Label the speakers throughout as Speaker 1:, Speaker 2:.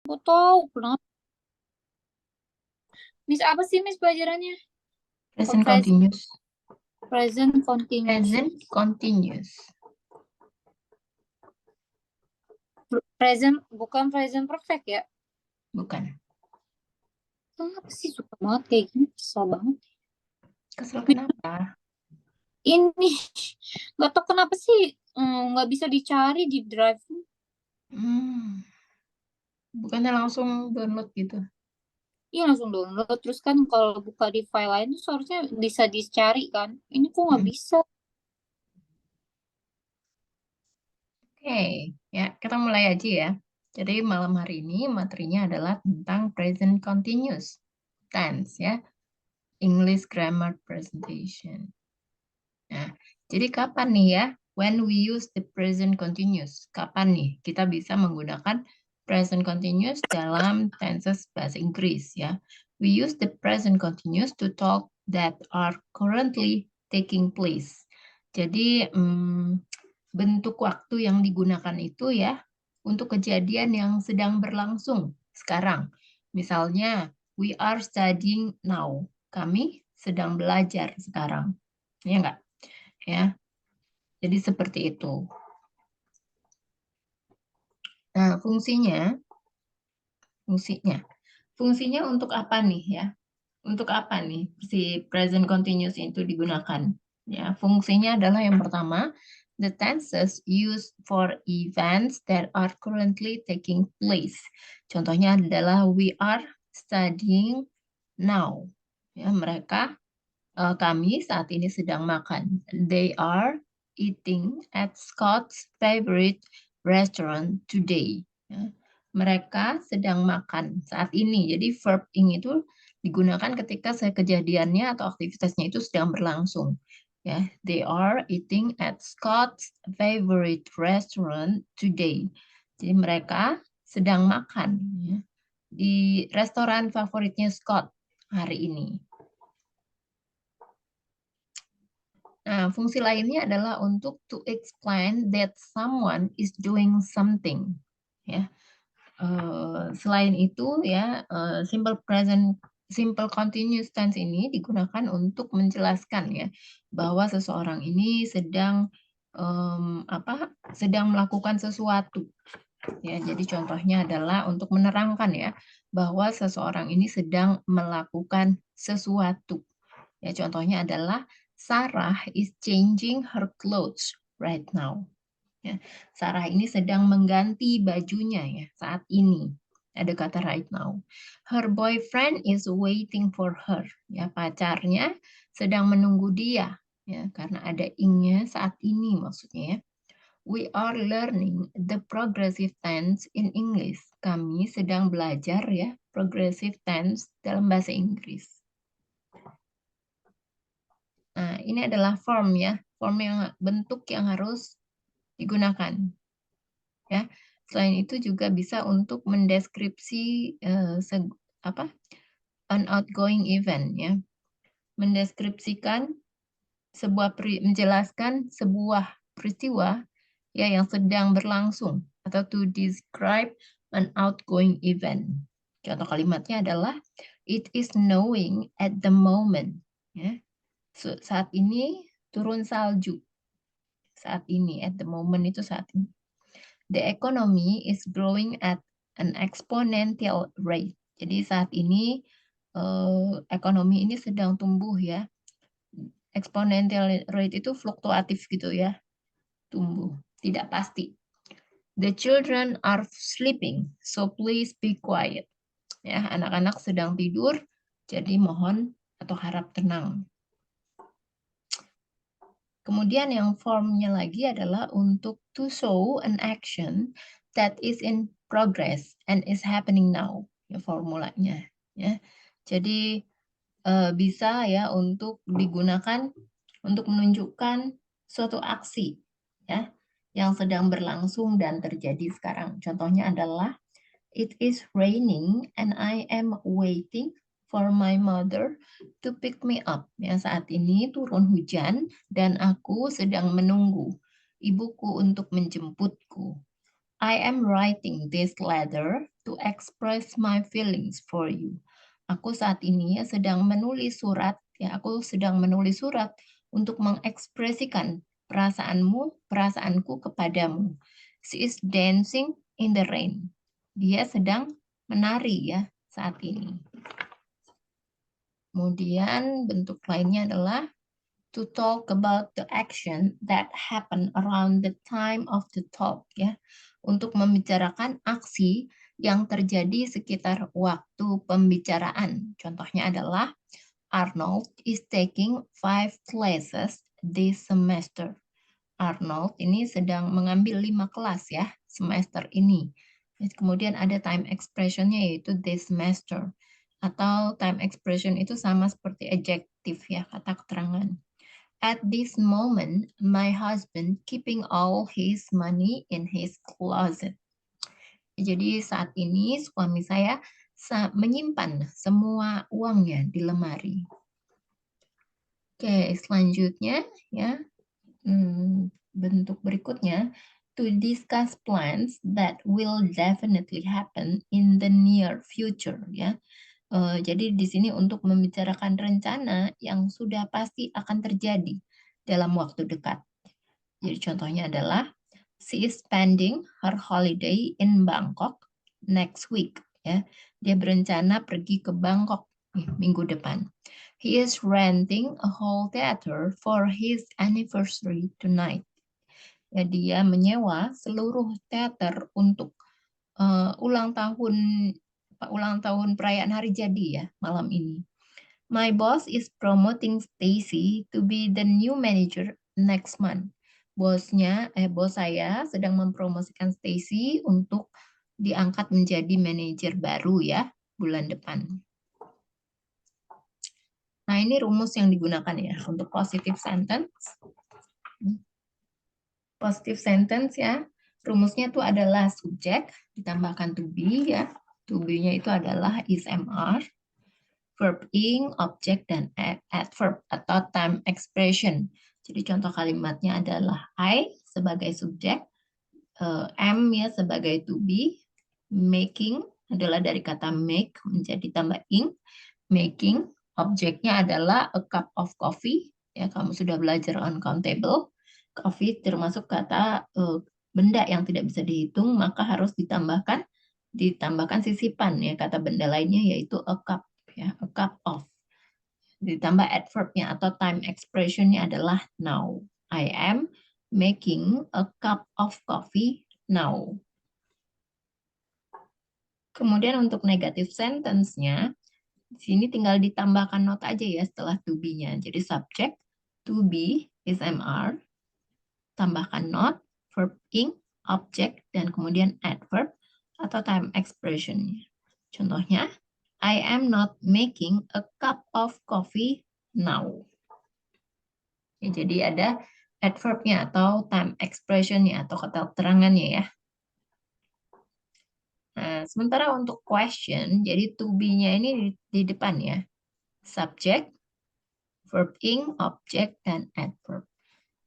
Speaker 1: Aku tahu kenapa. Miss apa sih Miss pelajarannya? Oh,
Speaker 2: Present continuous.
Speaker 1: present continuous.
Speaker 2: Present continuous.
Speaker 1: Present bukan present perfect ya?
Speaker 2: Bukan.
Speaker 1: Kenapa sih suka banget kayak gini? Kesel banget.
Speaker 2: Kesel kenapa?
Speaker 1: Ini nggak tahu kenapa sih nggak bisa dicari di drive.
Speaker 2: Hmm, bukannya langsung download gitu.
Speaker 1: Iya langsung download. Terus kan kalau buka di file lain tuh seharusnya bisa dicari kan. Ini kok nggak
Speaker 2: Hmm.
Speaker 1: bisa.
Speaker 2: Oke, ya kita mulai aja ya. Jadi malam hari ini materinya adalah tentang present continuous tense ya, English grammar presentation. Nah, jadi kapan nih ya, when we use the present continuous? Kapan nih kita bisa menggunakan present continuous dalam tenses bahasa Inggris ya? We use the present continuous to talk that are currently taking place. Jadi bentuk waktu yang digunakan itu ya untuk kejadian yang sedang berlangsung sekarang. Misalnya, we are studying now. Kami sedang belajar sekarang. Ya enggak? Ya, jadi seperti itu. Nah, fungsinya, fungsinya untuk apa nih ya? Untuk apa nih si present continuous itu digunakan? Ya, fungsinya adalah yang pertama, the tenses used for events that are currently taking place. Contohnya adalah we are studying now. Ya, kami saat ini sedang makan. They are eating at Scott's favorite restaurant today. Ya, mereka sedang makan saat ini. Jadi verb ing itu digunakan ketika kejadiannya atau aktivitasnya itu sedang berlangsung. Ya, they are eating at Scott's favorite restaurant today. Jadi mereka sedang makan ya, di restoran favoritnya Scott hari ini. Nah, fungsi lainnya adalah untuk to explain that someone is doing something. Ya, selain itu ya, simple continuous tense ini digunakan untuk menjelaskan ya bahwa seseorang ini sedang melakukan sesuatu. Ya, jadi contohnya adalah untuk menerangkan ya bahwa seseorang ini sedang melakukan sesuatu. Ya, contohnya adalah Sarah is changing her clothes right now. Ya, Sarah ini sedang mengganti bajunya ya saat ini. Ada kata right now. Her boyfriend is waiting for her. Ya, pacarnya sedang menunggu dia. Ya, karena ada ingnya saat ini maksudnya ya. We are learning the progressive tense in English. Kami sedang belajar ya progressive tense dalam bahasa Inggris. Nah, ini adalah form ya, bentuk yang harus digunakan. Ya, selain itu juga bisa untuk mendeskripsi an outgoing event ya, menjelaskan sebuah peristiwa ya yang sedang berlangsung atau to describe an outgoing event. Contoh kalimatnya adalah it is snowing at the moment. Ya. Saat ini turun salju. Saat ini, at the moment itu saat ini. The economy is growing at an exponential rate. Jadi saat ini ekonomi ini sedang tumbuh ya. Exponential rate itu fluktuatif gitu ya, tumbuh, tidak pasti. The children are sleeping, so please be quiet. Ya, anak-anak sedang tidur, jadi mohon atau harap tenang. Kemudian yang formnya lagi adalah untuk to show an action that is in progress and is happening now. Ya, formulanya. Ya. Jadi bisa ya untuk digunakan untuk menunjukkan suatu aksi ya yang sedang berlangsung dan terjadi sekarang. Contohnya adalah it is raining and I am waiting for my mother to pick me up. Ya, saat ini turun hujan dan aku sedang menunggu ibuku untuk menjemputku. I am writing this letter to express my feelings for you. Aku saat ini sedang menulis surat, ya, aku sedang menulis surat untuk mengekspresikan perasaanku kepadamu. She is dancing in the rain. Dia sedang menari ya saat ini. Kemudian bentuk lainnya adalah to talk about the action that happen around the time of the talk ya. Untuk membicarakan aksi yang terjadi sekitar waktu pembicaraan. Contohnya adalah Arnold is taking 5 classes this semester. Arnold ini sedang mengambil 5 kelas ya semester ini. Kemudian ada time expression-nya yaitu this semester. Atau time expression itu sama seperti adjective ya, kata keterangan. At this moment, my husband keeping all his money in his closet. Jadi saat ini suami saya menyimpan semua uangnya di lemari. Oke, selanjutnya ya. Bentuk berikutnya, to discuss plans that will definitely happen in the near future ya. Jadi di sini untuk membicarakan rencana yang sudah pasti akan terjadi dalam waktu dekat. Jadi contohnya adalah she is spending her holiday in Bangkok next week ya. Dia berencana pergi ke Bangkok minggu depan. He is renting a whole theater for his anniversary tonight. Ya, dia menyewa seluruh teater untuk ulang tahun perayaan hari jadi ya malam ini. My boss is promoting Stacy to be the new manager next month. Bos saya sedang mempromosikan Stacy untuk diangkat menjadi manajer baru ya bulan depan. Nah, ini rumus yang digunakan ya untuk positive sentence. Positive sentence ya. Rumusnya itu adalah subjek ditambahkan to be ya. To be-nya itu adalah is MR, verb ing, object, dan adverb atau time expression. Jadi contoh kalimatnya adalah I sebagai subjek, am ya sebagai to be, making adalah dari kata make menjadi tambah ing, making, objeknya adalah a cup of coffee, ya kamu sudah belajar uncountable, coffee termasuk kata benda yang tidak bisa dihitung, maka harus ditambahkan sisipan ya kata benda lainnya yaitu a cup ya, a cup of. Ditambah adverbnya atau time expressionnya adalah now. I am making a cup of coffee now. Kemudian untuk negative sentence-nya, di sini tinggal ditambahkan not aja ya setelah to be-nya. Jadi subject, to be is MR, tambahkan not, verb ing, object, dan kemudian adverb atau time expression-nya. Contohnya, I am not making a cup of coffee now. Ya, jadi ada adverb-nya atau time expression-nya atau kata keterangannya ya. Nah, sementara untuk question, jadi to be-nya ini di depan ya. Subject, verb ing, object, dan adverb.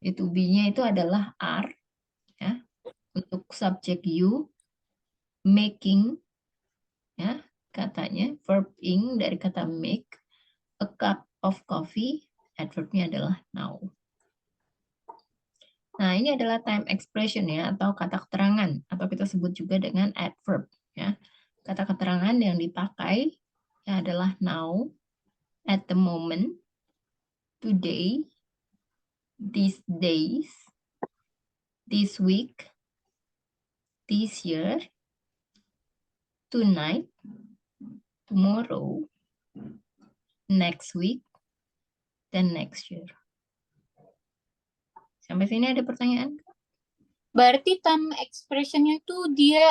Speaker 2: To be-nya itu adalah are. Ya. Untuk subject you, making, ya katanya, verb ing dari kata make, a cup of coffee, adverb-nya adalah now. Nah, ini adalah time expression ya, atau kata keterangan, atau kita sebut juga dengan adverb. Ya. Kata keterangan yang dipakai ya, adalah now, at the moment, today, these days, this week, this year, tonight, tomorrow, next week, dan next year. Sampai sini ada pertanyaan?
Speaker 1: Berarti time expression-nya itu dia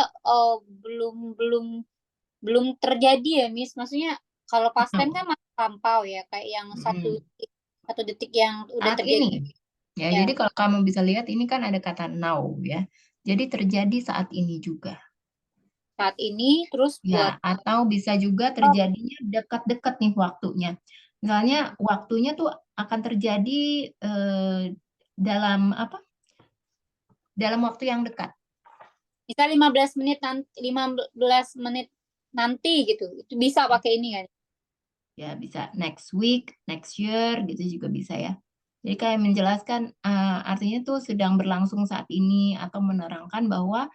Speaker 1: belum terjadi ya, Miss. Maksudnya kalau past time kan masih lampau ya, kayak yang satu detik yang udah
Speaker 2: saat
Speaker 1: terjadi.
Speaker 2: Ini. Ya, jadi kalau kamu bisa lihat ini kan ada kata now ya. Jadi terjadi saat ini juga.
Speaker 1: Saat ini terus
Speaker 2: ya, atau bisa juga terjadinya dekat-dekat nih waktunya. Misalnya waktunya tuh akan terjadi dalam apa? Dalam waktu yang dekat.
Speaker 1: Misal 15 menit nanti gitu. Itu bisa pakai ini kan.
Speaker 2: Ya, bisa next week, next year gitu juga bisa ya. Jadi kayak menjelaskan artinya tuh sedang berlangsung saat ini atau menerangkan bahwa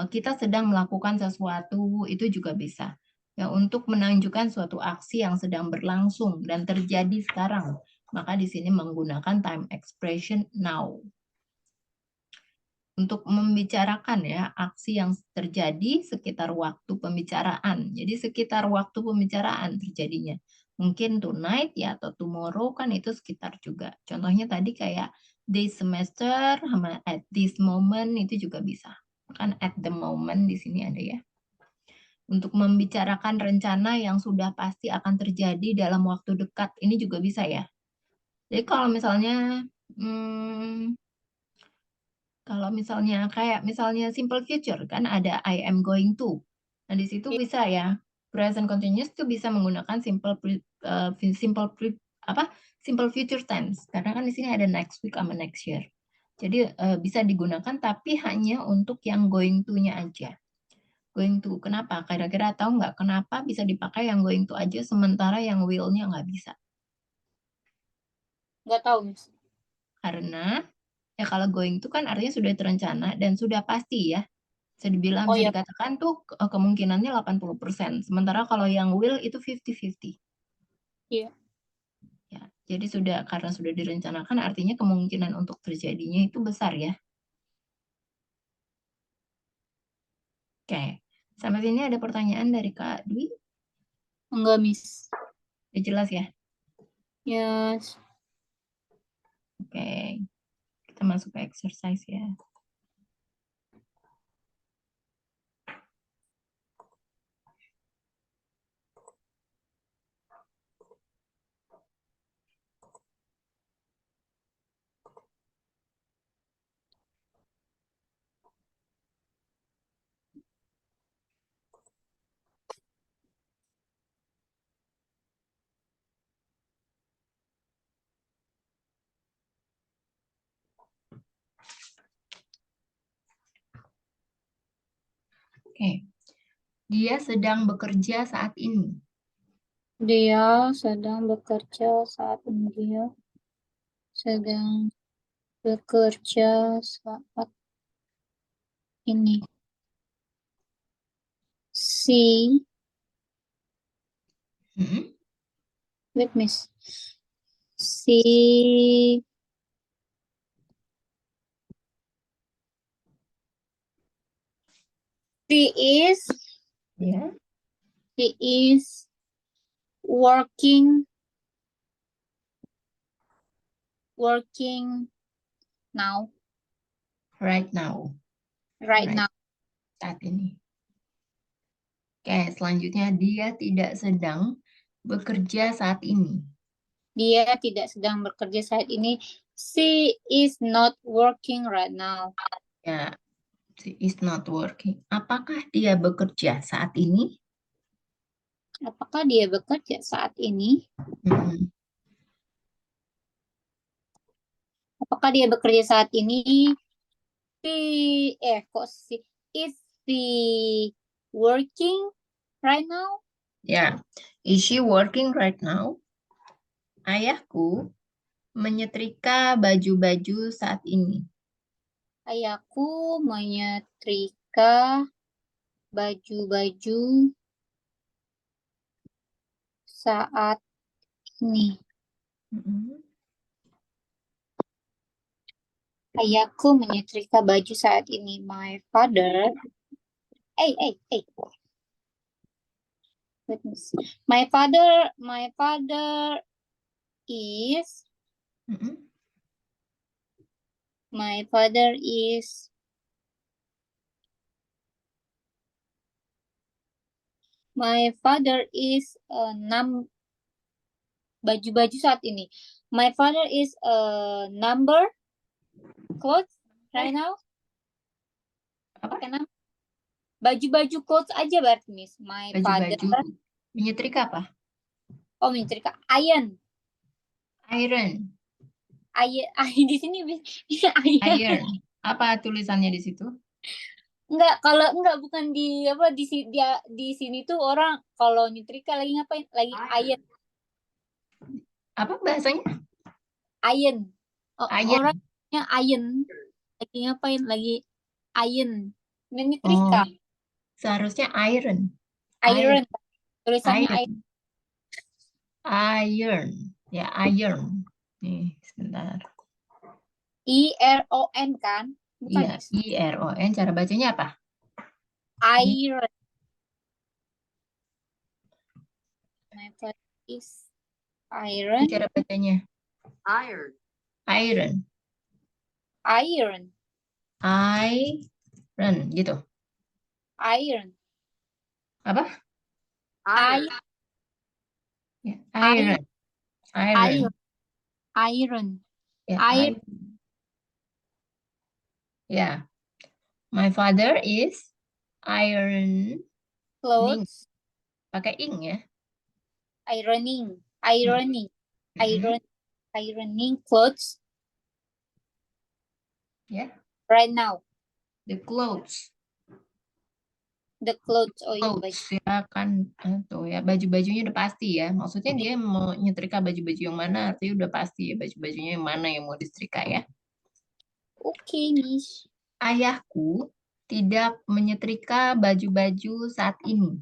Speaker 2: kita sedang melakukan sesuatu itu juga bisa. Ya, untuk menunjukkan suatu aksi yang sedang berlangsung dan terjadi sekarang. Maka di sini menggunakan time expression now. Untuk membicarakan ya aksi yang terjadi sekitar waktu pembicaraan. Jadi sekitar waktu pembicaraan terjadinya. Mungkin tonight ya atau tomorrow kan itu sekitar juga. Contohnya tadi kayak this semester sama at this moment itu juga bisa. Kan at the moment di sini ada ya. Untuk membicarakan rencana yang sudah pasti akan terjadi dalam waktu dekat ini juga bisa ya. Jadi kalau misalnya kalau misalnya kayak misalnya simple future kan ada I am going to. Nah, di situ bisa ya. Present continuous itu bisa menggunakan simple future tense karena kan di sini ada next week sama next year. Jadi bisa digunakan tapi hanya untuk yang going to-nya aja. Going to. Kenapa? Kira-kira tahu nggak kenapa bisa dipakai yang going to aja sementara yang will-nya nggak bisa?
Speaker 1: Nggak tahu, Miss.
Speaker 2: Karena ya kalau going to kan artinya sudah terencana dan sudah pasti ya. Bisa dibilang,
Speaker 1: Oh
Speaker 2: bisa
Speaker 1: ya,
Speaker 2: dikatakan tuh kemungkinannya 80%. Sementara kalau yang will itu 50-50.
Speaker 1: iya.
Speaker 2: Ya, jadi karena sudah direncanakan artinya kemungkinan untuk terjadinya itu besar ya. Oke. Sampai sini ada pertanyaan dari Kak Dwi?
Speaker 1: Enggak, Miss.
Speaker 2: Udah jelas ya?
Speaker 1: Yes.
Speaker 2: Oke. Kita masuk ke exercise ya. Oke. Dia sedang bekerja saat ini.
Speaker 1: Dia sedang bekerja saat ini. Dia sedang bekerja saat ini. Si,
Speaker 2: Hmm.
Speaker 1: wait, Miss. Si She is
Speaker 2: Ya.
Speaker 1: she is working now,
Speaker 2: Right now.
Speaker 1: right
Speaker 2: Right.
Speaker 1: now.
Speaker 2: Saat ini. Oke, selanjutnya dia tidak sedang bekerja saat ini.
Speaker 1: Dia tidak sedang bekerja saat ini. She is not working right now.
Speaker 2: Ya, she is not working. Apakah dia bekerja saat ini?
Speaker 1: Apakah dia bekerja saat ini?
Speaker 2: Hmm.
Speaker 1: Apakah dia bekerja saat ini? Is she working right now?
Speaker 2: Ya, is she working right now? Ayahku menyetrika baju-baju saat ini.
Speaker 1: Ayahku menyetrika baju-baju saat ini.
Speaker 2: Hmm.
Speaker 1: Ayahku menyetrika baju saat ini. My father. Hey. Let me see. My father is.
Speaker 2: Hmm.
Speaker 1: My father is. My father is baju-baju saat ini. My father is a number clothes right now.
Speaker 2: Apa?
Speaker 1: Pakai nama. Baju-baju clothes aja berarti, Miss. My father.
Speaker 2: Baju-baju. Menyetrika apa?
Speaker 1: Oh, menyetrika. Iron.
Speaker 2: Iron.
Speaker 1: Di sini, Miss. Iron.
Speaker 2: Iron. Apa tulisannya di situ?
Speaker 1: enggak bukan di apa di sini tuh orang kalau nyetrika lagi ngapain? Lagi iron.
Speaker 2: Apa bahasanya?
Speaker 1: Iron.
Speaker 2: Iron.
Speaker 1: Orangnya iron. Lagi ngapain? Lagi iron. Menyetrika.
Speaker 2: Oh, seharusnya iron.
Speaker 1: Iron. Tulisannya iron.
Speaker 2: Iron. Iron. Ya, iron. Nih, sebentar.
Speaker 1: IRON kan? Bukan,
Speaker 2: Iya,
Speaker 1: Miss?
Speaker 2: IRON. Cara bacanya apa?
Speaker 1: Iron. My father is
Speaker 2: Ini
Speaker 1: iron.
Speaker 2: cara bacanya.
Speaker 3: Iron.
Speaker 2: Iron.
Speaker 1: Iron.
Speaker 2: Iron, gitu.
Speaker 1: Iron.
Speaker 2: Apa?
Speaker 3: Iron.
Speaker 2: Ya, iron. Iron.
Speaker 1: Iron. Iron.
Speaker 2: Ya,
Speaker 1: Iron.
Speaker 2: iron. Ya. My father is iron.
Speaker 1: Clothes.
Speaker 2: Pakai ing ya.
Speaker 1: Ironing. Ironing.
Speaker 2: Mm-mm.
Speaker 1: Ironing clothes
Speaker 2: Ya,
Speaker 1: right now.
Speaker 2: the clothes.
Speaker 1: The clothes. Oh iya, baju.
Speaker 2: Clothes ya kan tuh ya, baju-bajunya udah pasti ya. Maksudnya dia mau nyetrika baju-baju yang mana, artinya udah pasti ya baju-bajunya yang mana yang mau disetrika ya.
Speaker 1: Oke, Miss.
Speaker 2: Ayahku tidak menyetrika baju-baju saat ini.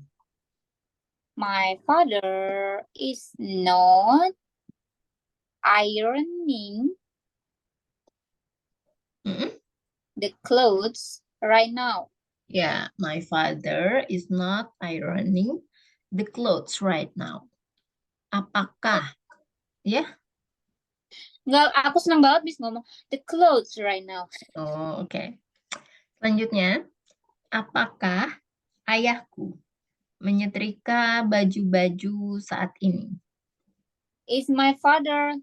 Speaker 1: My father is not ironing
Speaker 2: Mm-mm.
Speaker 1: the clothes right now.
Speaker 2: Ya, my father is not ironing the clothes right now. Apakah ya?
Speaker 1: Nggak, aku senang banget Miss ngomong the clothes right now.
Speaker 2: Oh, oke. Selanjutnya, apakah ayahku menyetrika baju-baju saat ini?
Speaker 1: Is my father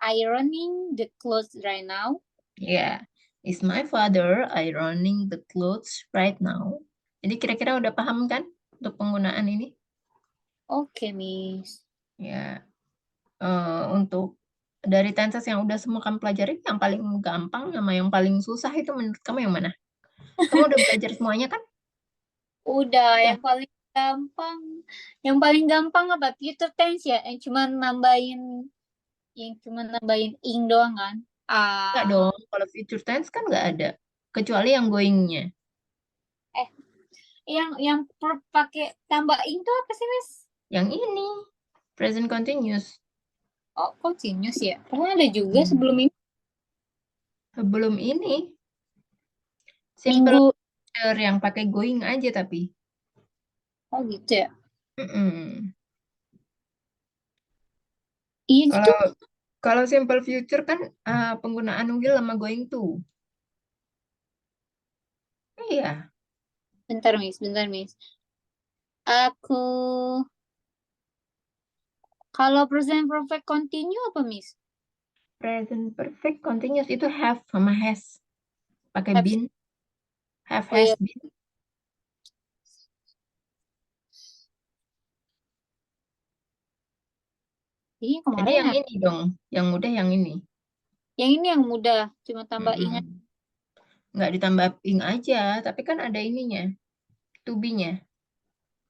Speaker 1: ironing the clothes right now?
Speaker 2: Ya, is my father ironing the clothes right now? Jadi kira-kira udah paham kan untuk penggunaan ini?
Speaker 1: Oke, Miss.
Speaker 2: Ya, untuk dari tenses yang udah semua kamu pelajari, yang paling gampang sama yang paling susah itu menurut kamu yang mana? Kamu udah belajar semuanya kan?
Speaker 1: Udah,
Speaker 2: Udah.
Speaker 1: yang paling gampang. Yang paling gampang apa? Future tense ya, yang cuma nambahin ing doang kan?
Speaker 2: Enggak dong, kalau future tense kan nggak ada. Kecuali yang going-nya.
Speaker 1: Yang pakai tambah ing tuh apa sih, Miss?
Speaker 2: Yang ini, present continuous.
Speaker 1: Oh, continuous ya. Karena ada juga sebelum ini.
Speaker 2: Sebelum ini, simple
Speaker 1: Minggu.
Speaker 2: future yang pakai going aja tapi.
Speaker 1: Oh gitu ya.
Speaker 2: Mm-mm.
Speaker 1: Iya gitu.
Speaker 2: Kalau simple future kan penggunaan will sama going to. Iya,
Speaker 1: Bentar, Miss. Aku kalau present perfect continue apa, Miss?
Speaker 2: present perfect continuous itu have sama has. Pakai
Speaker 1: Have.
Speaker 2: been, have,
Speaker 1: Oh
Speaker 2: has,
Speaker 1: iya.
Speaker 2: been.
Speaker 1: Iya,
Speaker 2: Jadi
Speaker 1: kemarin
Speaker 2: yang ini dong, yang mudah yang ini.
Speaker 1: yang ini yang mudah, cuma tambah ingat.
Speaker 2: Nggak ditambah ing aja, tapi kan ada ininya, to be-nya.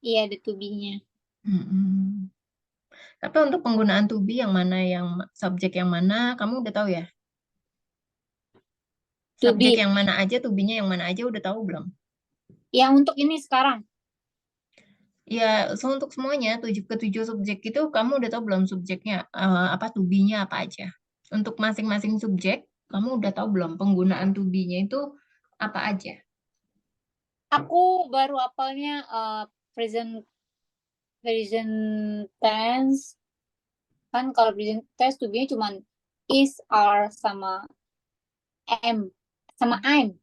Speaker 1: Iya, ada to be-nya.
Speaker 2: Mm-mm. Tapi untuk penggunaan to be yang mana, yang subjek yang mana, kamu udah tahu ya?
Speaker 1: To
Speaker 2: Subjek
Speaker 1: be.
Speaker 2: yang mana aja, to be-nya yang mana aja udah tahu belum?
Speaker 1: Yang untuk ini sekarang.
Speaker 2: Ya, so untuk semuanya, ketujuh subjek itu kamu udah tahu belum subjeknya, apa to be-nya apa aja? Untuk masing-masing subjek, kamu udah tahu belum penggunaan to be-nya itu apa aja?
Speaker 1: Aku baru hafalnya present tense. Kan kalau present tense to be-nya cuma is, are, sama am. Sama I'm.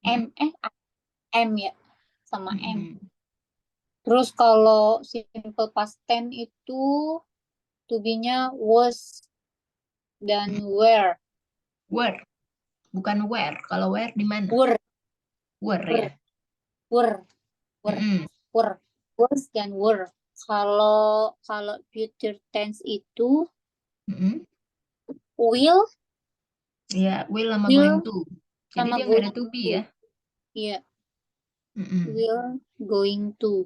Speaker 1: Am ya. Sama am. Terus kalau simple past tense itu to be-nya was dan were.
Speaker 2: Were, bukan where. Kalau where di mana?
Speaker 1: Were.
Speaker 2: Were ya.
Speaker 1: Were.
Speaker 2: Mm-mm.
Speaker 1: Were. Was dan were. Kalau future tense itu
Speaker 2: Mm-mm.
Speaker 1: will
Speaker 2: Ya, will sama
Speaker 1: Will
Speaker 2: going to. Jadi
Speaker 1: sama
Speaker 2: dia nggak ada
Speaker 1: going
Speaker 2: to be
Speaker 1: to.
Speaker 2: ya.
Speaker 1: Iya.
Speaker 2: Mm-mm.
Speaker 1: will, going to.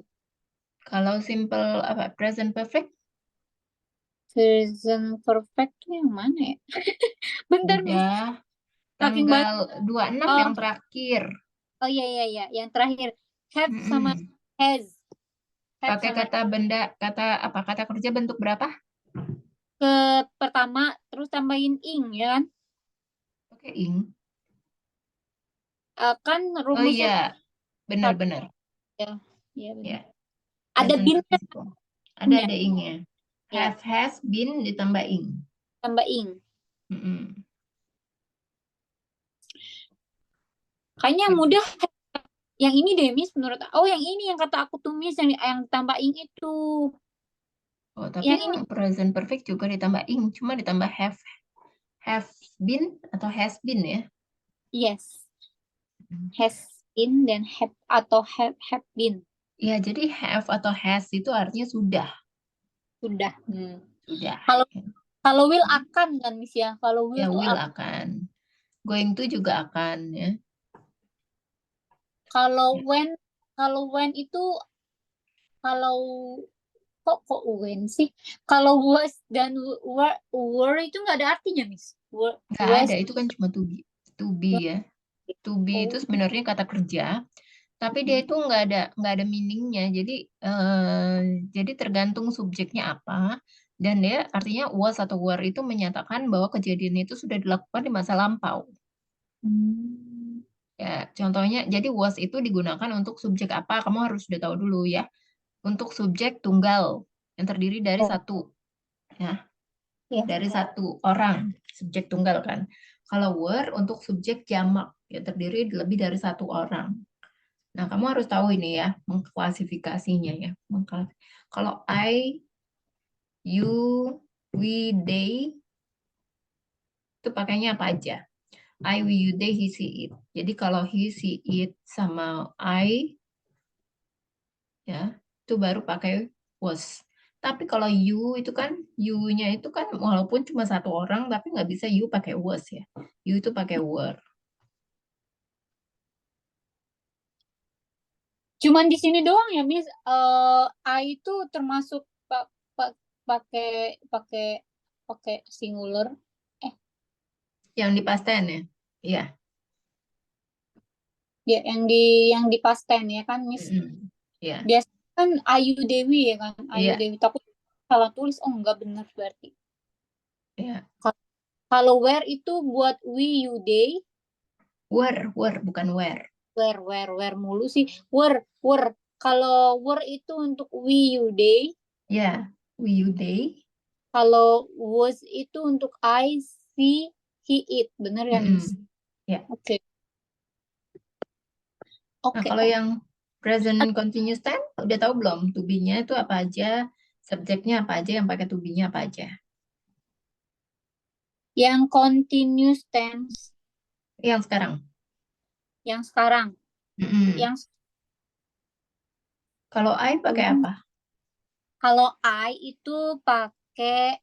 Speaker 2: Kalau simple apa? Present perfect?
Speaker 1: Present perfect tuh yang mana ya? Bentar, Miss.
Speaker 2: Udah.
Speaker 1: Saking banyak.
Speaker 2: Tanggal 26
Speaker 1: Oh,
Speaker 2: yang terakhir.
Speaker 1: oh iya, iya, iya. Yang terakhir. Have sama
Speaker 2: Mm-mm.
Speaker 1: has. Have
Speaker 2: Pakai
Speaker 1: sama
Speaker 2: kata benda, kata kerja bentuk berapa?
Speaker 1: ke pertama, terus tambahin ing, ya kan?
Speaker 2: Pakai ing.
Speaker 1: Kan
Speaker 2: Oh
Speaker 1: rumusnya
Speaker 2: iya, benar-benar.
Speaker 1: ya. Iya, benar.
Speaker 2: Ya,
Speaker 1: Ada
Speaker 2: present
Speaker 1: bin
Speaker 2: participle.
Speaker 1: ya?
Speaker 2: Ada ingnya.
Speaker 1: Ya,
Speaker 2: Have, has, been ditambah ing.
Speaker 1: tambah ing.
Speaker 2: Mm-mm.
Speaker 1: Kayaknya
Speaker 2: Gitu.
Speaker 1: mudah yang ini deh, Miss, menurut. Oh, yang ini yang kata aku tuh, Miss, yang tambah ing itu.
Speaker 2: Oh, tapi
Speaker 1: Yang ini
Speaker 2: yang present perfect juga ditambah ing, cuma ditambah have been atau has been ya.
Speaker 1: yes, has been dan have atau have been.
Speaker 2: Ya, jadi have atau has itu artinya sudah.
Speaker 1: Sudah.
Speaker 2: Sudah.
Speaker 1: Kalau kalau will akan kan, Miss ya. Kalau will
Speaker 2: Ya,
Speaker 1: tuh
Speaker 2: will akan. Going to juga akan ya.
Speaker 1: kalau when itu kalau kok when sih? Kalau was dan were itu nggak ada artinya, Miss.
Speaker 2: Nggak ada,
Speaker 1: Was
Speaker 2: itu kan cuma to be ya. To be itu
Speaker 1: oh,
Speaker 2: sebenarnya kata kerja, tapi dia itu nggak ada meaningnya. Jadi tergantung subjeknya apa, dan dia artinya was atau were itu menyatakan bahwa kejadian itu sudah dilakukan di masa lampau.
Speaker 1: hmm.
Speaker 2: Ya, contohnya, jadi was itu digunakan untuk subjek apa? Kamu harus sudah tahu dulu ya. Untuk subjek tunggal yang terdiri dari
Speaker 1: Oh,
Speaker 2: satu, ya,
Speaker 1: ya.
Speaker 2: dari satu orang, subjek tunggal kan. Kalau were untuk subjek jamak, ya terdiri lebih dari satu orang. Nah, kamu harus tahu ini ya, mengklasifikasinya ya. Kalau I, you, we, they, itu pakainya apa aja? I, we, you, they, he, she, it. Jadi kalau he, she, it sama I, ya, itu baru pakai was. Tapi kalau you itu kan, you-nya itu kan walaupun cuma satu orang, tapi nggak bisa you pakai was ya. You itu pakai were.
Speaker 1: Cuman di sini doang ya, Miss. I itu termasuk pakai pakai pakai singular.
Speaker 2: Yang di past tense ya. Iya.
Speaker 1: Ya, yang di past tense ya kan, Miss.
Speaker 2: Mm-mm. Iya.
Speaker 1: Biasanya kan Ayu Dewi ya kan. Ayu
Speaker 2: Iya.
Speaker 1: Dewi. Takut salah tulis. Oh, enggak benar berarti.
Speaker 2: Iya.
Speaker 1: Kalau where itu buat we, you, they.
Speaker 2: Were bukan where.
Speaker 1: Where mulu sih. Were. Kalau were itu untuk we, you, they.
Speaker 2: Ya, we, you, they.
Speaker 1: Kalau was itu untuk I, she, he, it. Bener ya, Miss?
Speaker 2: Mm-mm. Ya.
Speaker 1: Oke.
Speaker 2: Nah,
Speaker 1: Oke.
Speaker 2: kalau yang present continuous tense, udah tahu belum? To be-nya itu apa aja, subjeknya apa aja, yang pakai to be-nya apa aja.
Speaker 1: Yang continuous tense.
Speaker 2: Yang sekarang.
Speaker 1: Yang sekarang.
Speaker 2: Mm-mm.
Speaker 1: Yang
Speaker 2: Kalau I pakai apa?
Speaker 1: kalau I itu pakai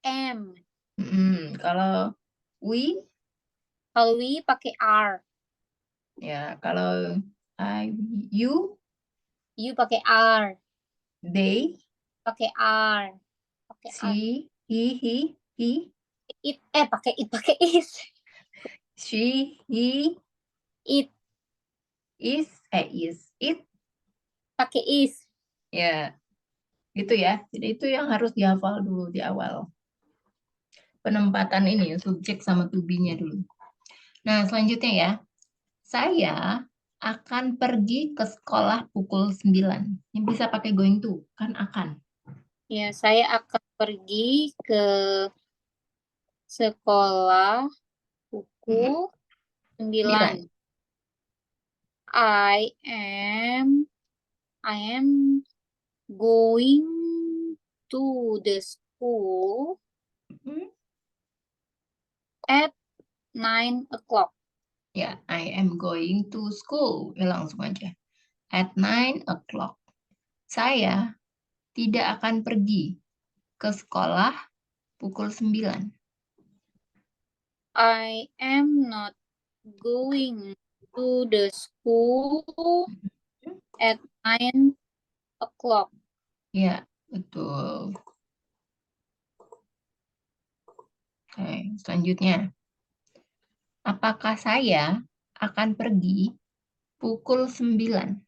Speaker 1: am.
Speaker 2: Mm-mm. Kalau we,
Speaker 1: Kalau we pakai are.
Speaker 2: ya kalau I, you,
Speaker 1: You pakai are.
Speaker 2: they,
Speaker 1: Pakai are. Pakai are.
Speaker 2: she, he,
Speaker 1: It. Pakai it. Pakai is.
Speaker 2: she, he,
Speaker 1: It.
Speaker 2: is, it,
Speaker 1: Pakai is.
Speaker 2: ya, gitu ya. Jadi itu yang harus dihafal dulu di awal. Penempatan ini, subjek sama to be-nya dulu. Nah, selanjutnya ya. Saya akan pergi ke sekolah pukul 9. Ini bisa pakai going to, kan akan.
Speaker 1: Ya, saya akan pergi ke sekolah pukul 9.
Speaker 2: 9.
Speaker 1: I am going to the school at 9 o'clock.
Speaker 2: Ya, I am going to school. Ya, langsung aja. At 9 o'clock. Saya tidak akan pergi ke sekolah pukul 9.
Speaker 1: I am not going to the school at 9 o'clock.
Speaker 2: Ya, betul. Oke, selanjutnya. Apakah saya akan pergi pukul 9?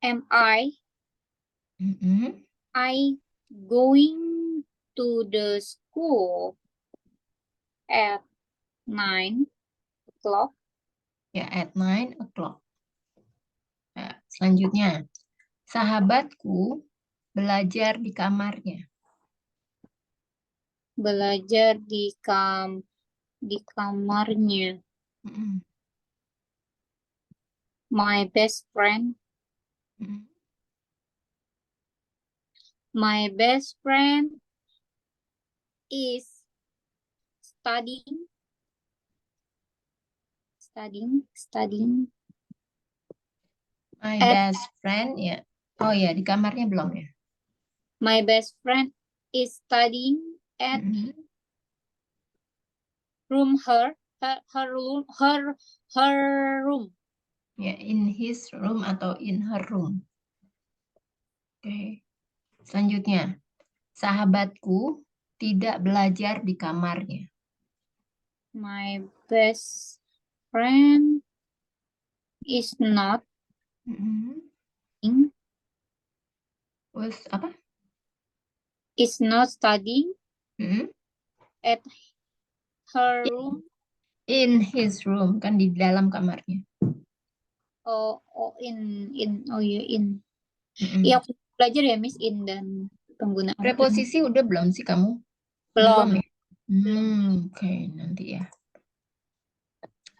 Speaker 1: Am I going to the school at 9 o'clock?
Speaker 2: Ya, at 9 o'clock. Nah, selanjutnya. Sahabatku belajar di kamarnya.
Speaker 1: Belajar di kamarnya.
Speaker 2: Mm-mm.
Speaker 1: My best friend
Speaker 2: Mm-mm.
Speaker 1: is studying
Speaker 2: My
Speaker 1: At-
Speaker 2: best friend, ya. Oh ya, di kamarnya belum ya?
Speaker 1: my best friend is studying at
Speaker 2: Mm-mm.
Speaker 1: her room.
Speaker 2: Ya, in his room atau in her room. Oke. Selanjutnya, sahabatku tidak belajar di kamarnya.
Speaker 1: My best friend is not
Speaker 2: Mm-mm. Terus apa?
Speaker 1: studying
Speaker 2: Mm-mm.
Speaker 1: at her room.
Speaker 2: In his room, kan di dalam kamarnya.
Speaker 1: In.
Speaker 2: Mm-mm.
Speaker 1: Iya, aku belajar ya, Miss, in dan penggunaan in.
Speaker 2: Preposisi udah belum sih kamu?
Speaker 1: Belum.
Speaker 2: Ya? Oke, nanti ya.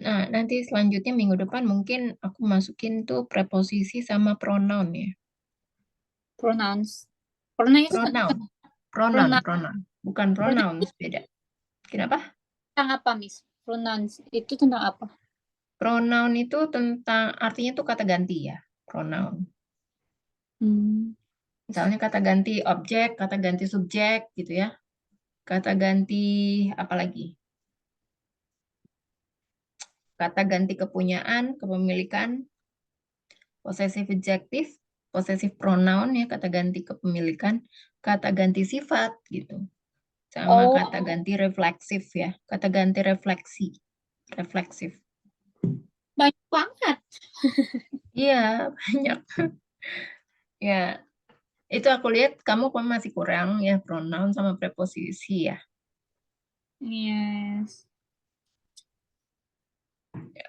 Speaker 2: Nah, nanti selanjutnya minggu depan mungkin aku masukin tuh preposisi sama pronoun ya.
Speaker 1: Pronouns.
Speaker 2: Pronoun. Bukan pronouns, beda. Kenapa?
Speaker 1: Tentang apa, Miss? Pronouns itu tentang apa?
Speaker 2: Pronoun itu tentang, artinya tuh kata ganti ya, pronoun. Misalnya kata ganti objek, kata ganti subjek gitu ya. Kata ganti apa lagi? Kata ganti kepunyaan, kepemilikan, possessive adjective, possessive pronoun ya, kata ganti kepemilikan, kata ganti sifat gitu. Sama
Speaker 1: Oh,
Speaker 2: kata ganti refleksif ya, kata ganti refleksi, refleksif.
Speaker 1: banyak banget.
Speaker 2: Iya, banyak. Ya, itu aku lihat kamu masih kurang ya pronoun sama preposisi ya.
Speaker 1: Yes.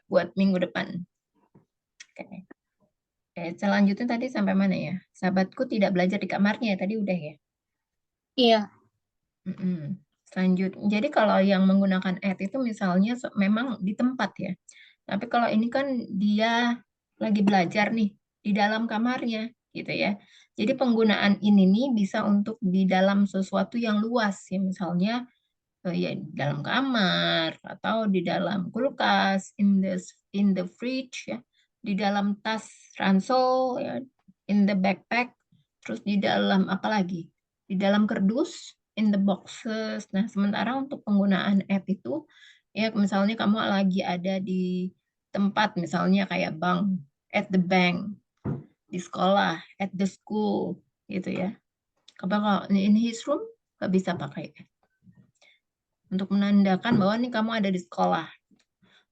Speaker 2: Buat minggu depan. Oke. Selanjutnya tadi sampai mana ya? Sahabatku tidak belajar di kamarnya, tadi udah ya.
Speaker 1: Iya.
Speaker 2: Selanjutnya, jadi kalau yang menggunakan at itu misalnya memang di tempat ya. Tapi kalau ini kan dia lagi belajar nih di dalam kamarnya gitu ya. Jadi penggunaan ini nih bisa untuk di dalam sesuatu yang luas ya. Misalnya ya di dalam kamar atau di dalam kulkas, in the fridge ya, di dalam tas ransel ya, in the backpack, terus di dalam apa lagi? Di dalam kardus, in the boxes. Nah, sementara untuk penggunaan app itu ya misalnya kamu lagi ada di tempat misalnya kayak bank, at the bank, di sekolah, at the school gitu ya. Kalau in his room nggak bisa pakai app untuk menandakan bahwa nih kamu ada di sekolah,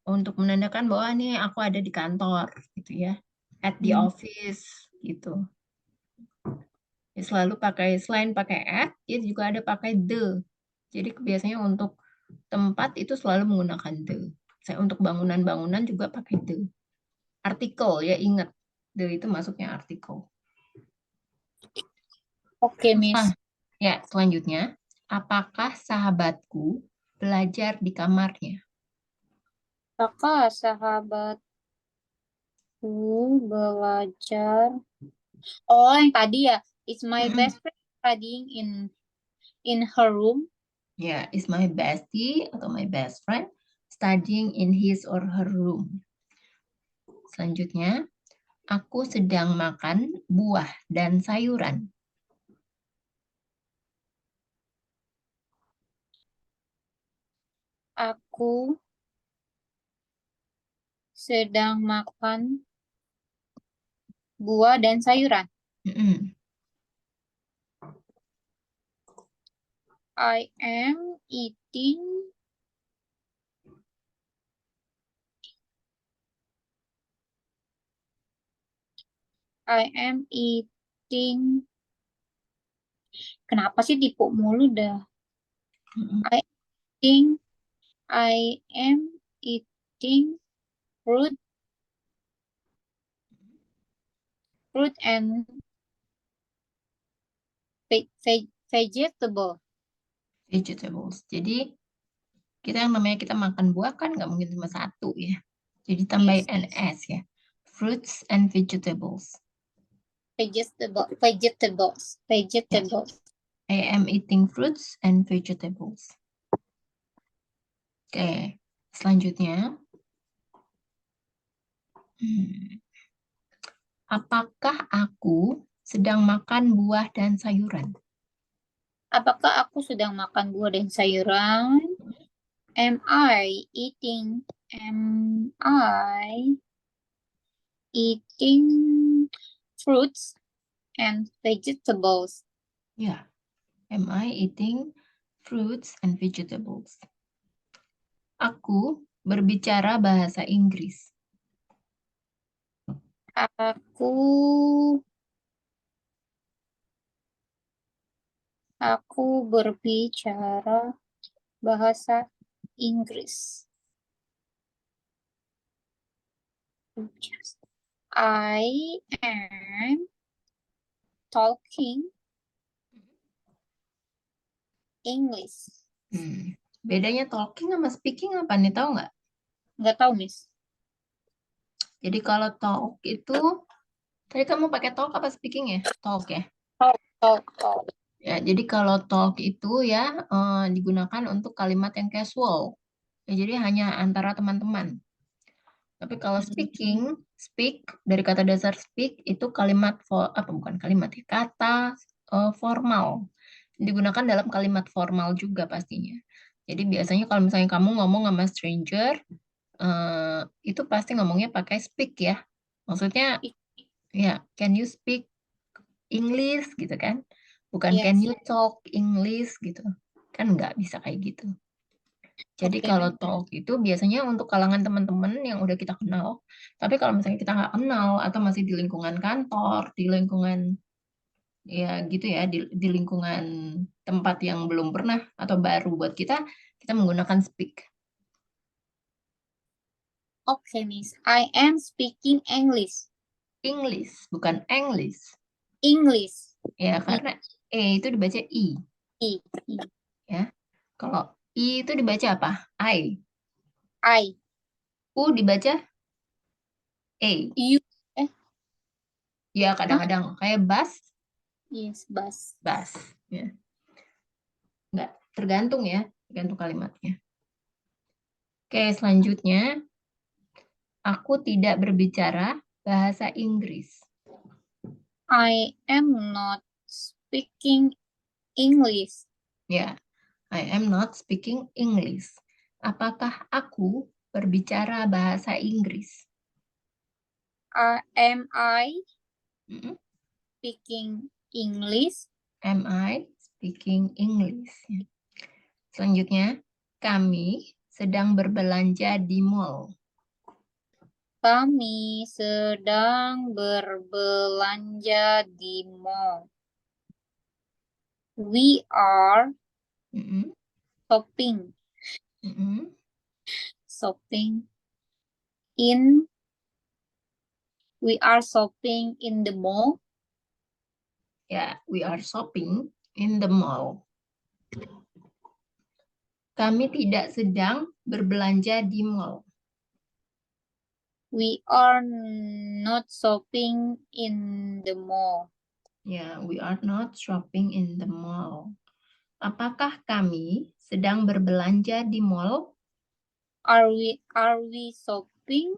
Speaker 2: untuk menandakan bahwa nih aku ada di kantor gitu ya, at the office gitu. Ya, selalu pakai selain pakai at, dia juga ada pakai the. Jadi biasanya untuk tempat itu selalu menggunakan the. Saya untuk bangunan-bangunan juga pakai the. Artikel ya ingat, the itu masuknya artikel.
Speaker 1: Oke, Miss.
Speaker 2: Ya, selanjutnya, apakah sahabatku belajar di kamarnya?
Speaker 1: Kakak sahabatku belajar. Oh, yang tadi ya. Is my best friend studying in her room?
Speaker 2: Ya, is my bestie atau my best friend studying in his or her room. Selanjutnya, aku sedang makan buah dan sayuran.
Speaker 1: Aku sedang makan buah dan sayuran.
Speaker 2: Mm-mm.
Speaker 1: I am eating Kenapa sih tipu mulu dah?
Speaker 2: Mm-mm.
Speaker 1: I am eating fruit and vegetable.
Speaker 2: Vegetables. Jadi kita yang namanya kita makan buah kan nggak mungkin cuma satu ya. Jadi tambah
Speaker 1: Yes.
Speaker 2: NS ya. Fruits and vegetables.
Speaker 1: Vegetables.
Speaker 2: I am eating fruits and vegetables. Oke, selanjutnya. Apakah aku sedang makan buah dan sayuran?
Speaker 1: Apakah aku sedang makan buah dan sayuran? Am I eating fruits and vegetables?
Speaker 2: Ya. Am I eating fruits and vegetables? Aku berbicara bahasa Inggris.
Speaker 1: Aku berbicara bahasa Inggris. I am talking English.
Speaker 2: Bedanya talking sama speaking apa nih, tahu nggak?
Speaker 1: Nggak tahu, Miss.
Speaker 2: Jadi kalau talk itu, tadi kamu pakai talk apa speaking ya? Talk ya?
Speaker 1: Talk.
Speaker 2: Ya, jadi kalau talk itu ya digunakan untuk kalimat yang casual. Ya, jadi hanya antara teman-teman. Tapi kalau speaking, speak dari kata dasar speak itu kalimat bukan kalimat ya, kata formal. Digunakan dalam kalimat formal juga pastinya. Jadi biasanya kalau misalnya kamu ngomong sama stranger, itu pasti ngomongnya pakai speak ya. Maksudnya ya, can you speak English gitu kan? Bukan can
Speaker 1: Yes.
Speaker 2: you talk English gitu. Kan nggak bisa kayak gitu. Jadi
Speaker 1: Oke.
Speaker 2: kalau talk itu biasanya untuk kalangan teman-teman yang udah kita kenal. Tapi kalau misalnya kita nggak kenal atau masih di lingkungan kantor, di lingkungan ya gitu ya, di lingkungan tempat yang belum pernah atau baru buat kita menggunakan speak.
Speaker 1: Oke, Miss. I am speaking English.
Speaker 2: English, bukan English.
Speaker 1: English.
Speaker 2: Ya, karena E itu dibaca I.
Speaker 1: I.
Speaker 2: Ya. Kalau I itu dibaca apa? I.
Speaker 1: I.
Speaker 2: U dibaca E.
Speaker 1: You.
Speaker 2: Ya, kadang-kadang kayak bus,
Speaker 1: Yes, bus.
Speaker 2: bus. Ya. Nggak, tergantung ya, tergantung kalimatnya. Oke, selanjutnya. Aku tidak berbicara bahasa Inggris.
Speaker 1: I am not speaking English.
Speaker 2: Ya, I am not speaking English. Apakah aku berbicara bahasa Inggris?
Speaker 1: Am I
Speaker 2: Mm-mm.
Speaker 1: speaking English?
Speaker 2: Am I speaking English? Ya. Selanjutnya, kami sedang berbelanja di mall.
Speaker 1: Kami sedang berbelanja di mall. We are
Speaker 2: Mm-mm.
Speaker 1: shopping.
Speaker 2: Mm-mm.
Speaker 1: We are shopping in the mall.
Speaker 2: Ya, we are shopping in the mall. Kami tidak sedang berbelanja di mall.
Speaker 1: We are not shopping in the mall.
Speaker 2: Ya, we are not shopping in the mall. Apakah kami sedang berbelanja di mall?
Speaker 1: Are we shopping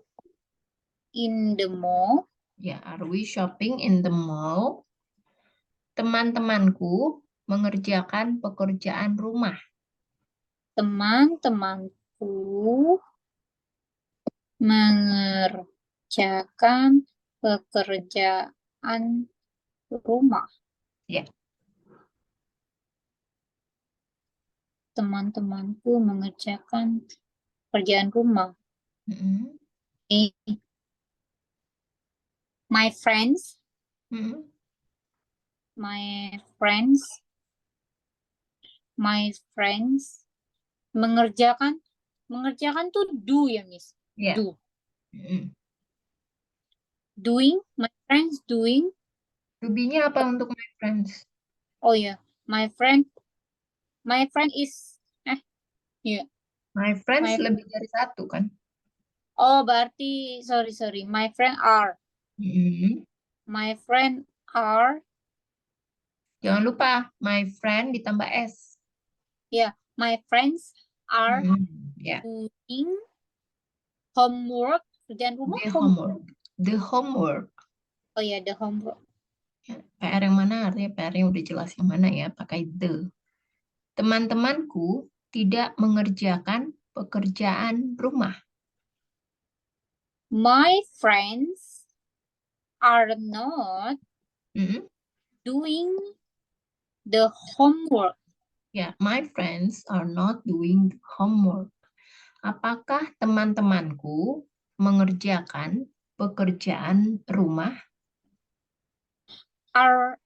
Speaker 1: in the mall?
Speaker 2: Ya, are we shopping in the mall? Teman-temanku mengerjakan pekerjaan rumah.
Speaker 1: Teman-temanku mengerjakan pekerjaan rumah.
Speaker 2: Ya.
Speaker 1: Teman-temanku mengerjakan pekerjaan rumah.
Speaker 2: Mm-mm.
Speaker 1: My friends,
Speaker 2: Mm-mm.
Speaker 1: my friends mengerjakan tuh do ya, Miss.
Speaker 2: Ya.
Speaker 1: Do.
Speaker 2: Mm-mm.
Speaker 1: Doing, my friends doing.
Speaker 2: To be-nya apa untuk my friends?
Speaker 1: Oh ya, my friend is ya.
Speaker 2: My friends
Speaker 1: My
Speaker 2: lebih dari satu kan?
Speaker 1: Oh, berarti sorry. My friend are.
Speaker 2: Mm-mm.
Speaker 1: My friend are.
Speaker 2: Jangan lupa my friend ditambah S.
Speaker 1: Ya, my friends are
Speaker 2: Ya.
Speaker 1: doing homework, kerjaan rumah.
Speaker 2: The homework. The homework.
Speaker 1: Oh ya, the homework.
Speaker 2: Ya, PR yang mana? Artinya PR-nya udah jelas yang mana ya, pakai the. Teman-temanku tidak mengerjakan pekerjaan rumah.
Speaker 1: My friends are not
Speaker 2: Mm-mm.
Speaker 1: doing the homework.
Speaker 2: Ya, my friends are not doing homework. Apakah teman-temanku mengerjakan pekerjaan rumah?
Speaker 1: Are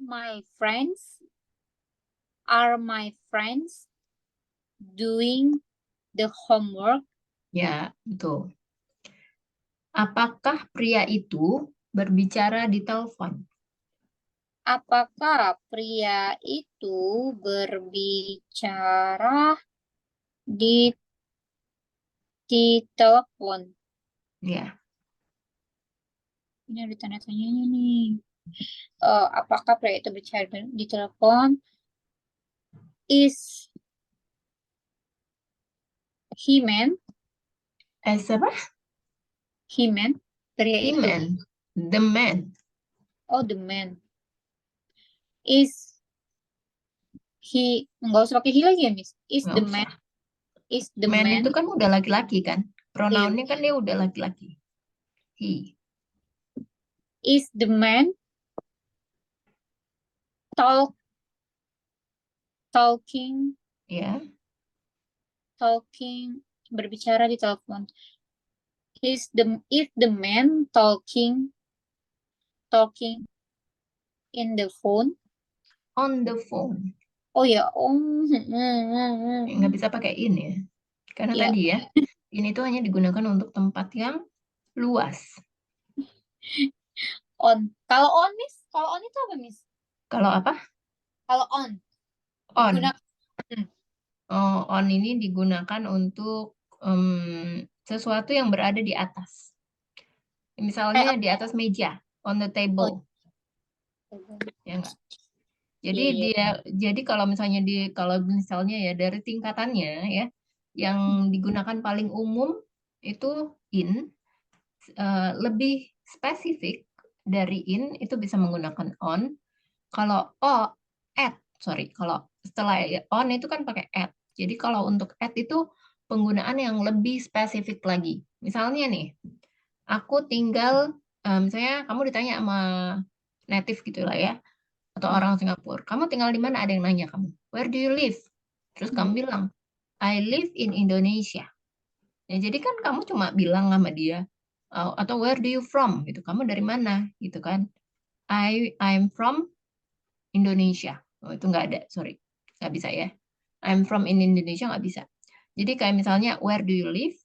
Speaker 1: my friends doing the homework?
Speaker 2: Ya, betul. Apakah pria itu berbicara di telepon?
Speaker 1: Apakah pria itu berbicara di telepon?
Speaker 2: Ya,
Speaker 1: Ini ada tanda tanyanya nih. Apakah pria itu bicara di telepon? Is he man?
Speaker 2: siapa?
Speaker 1: He man? Pria
Speaker 2: He
Speaker 1: itu.
Speaker 2: man, the man.
Speaker 1: Oh, the man. Is he? Nggak usah pakai he lagi ya, Miss. Is
Speaker 2: Nggak
Speaker 1: the
Speaker 2: usah.
Speaker 1: man? Is the
Speaker 2: Man
Speaker 1: man?
Speaker 2: itu kan udah laki-laki kan?
Speaker 1: Iya.
Speaker 2: Pronounnya kan dia udah laki-laki. He.
Speaker 1: Is the man talking
Speaker 2: Ya,
Speaker 1: berbicara di telepon? Is the man talking in the phone?
Speaker 2: on the phone.
Speaker 1: Oh ya,
Speaker 2: Nggak bisa pakai in ya. Karena
Speaker 1: ya.
Speaker 2: tadi ya, in itu hanya digunakan untuk tempat yang luas.
Speaker 1: On. Kalau on, Miss? Kalau on itu apa, Miss?
Speaker 2: Kalau apa?
Speaker 1: Kalau on.
Speaker 2: On.
Speaker 1: Digunakan.
Speaker 2: Oh, on ini digunakan untuk sesuatu yang berada di atas. Misalnya di atas meja, on the table. Ya nggak? Jadi
Speaker 1: Iya.
Speaker 2: jadi kalau misalnya ya dari tingkatannya ya, yang digunakan paling umum itu in, lebih spesifik dari in itu bisa menggunakan on. Kalau kalau setelah on itu kan pakai at. Jadi kalau untuk at itu penggunaan yang lebih spesifik lagi. Misalnya nih, aku tinggal, misalnya kamu ditanya sama native gitu lah ya, atau orang Singapura, kamu tinggal di mana? Ada yang nanya kamu, where do you live? Terus kamu bilang, I live in Indonesia. Ya, jadi kan kamu cuma bilang sama dia, atau where do you from? Gitu, kamu dari mana? Gitu kan? I'm from Indonesia. Oh, itu nggak ada, sorry. Nggak bisa ya. I'm from in Indonesia nggak bisa. Jadi kayak misalnya, where do you live?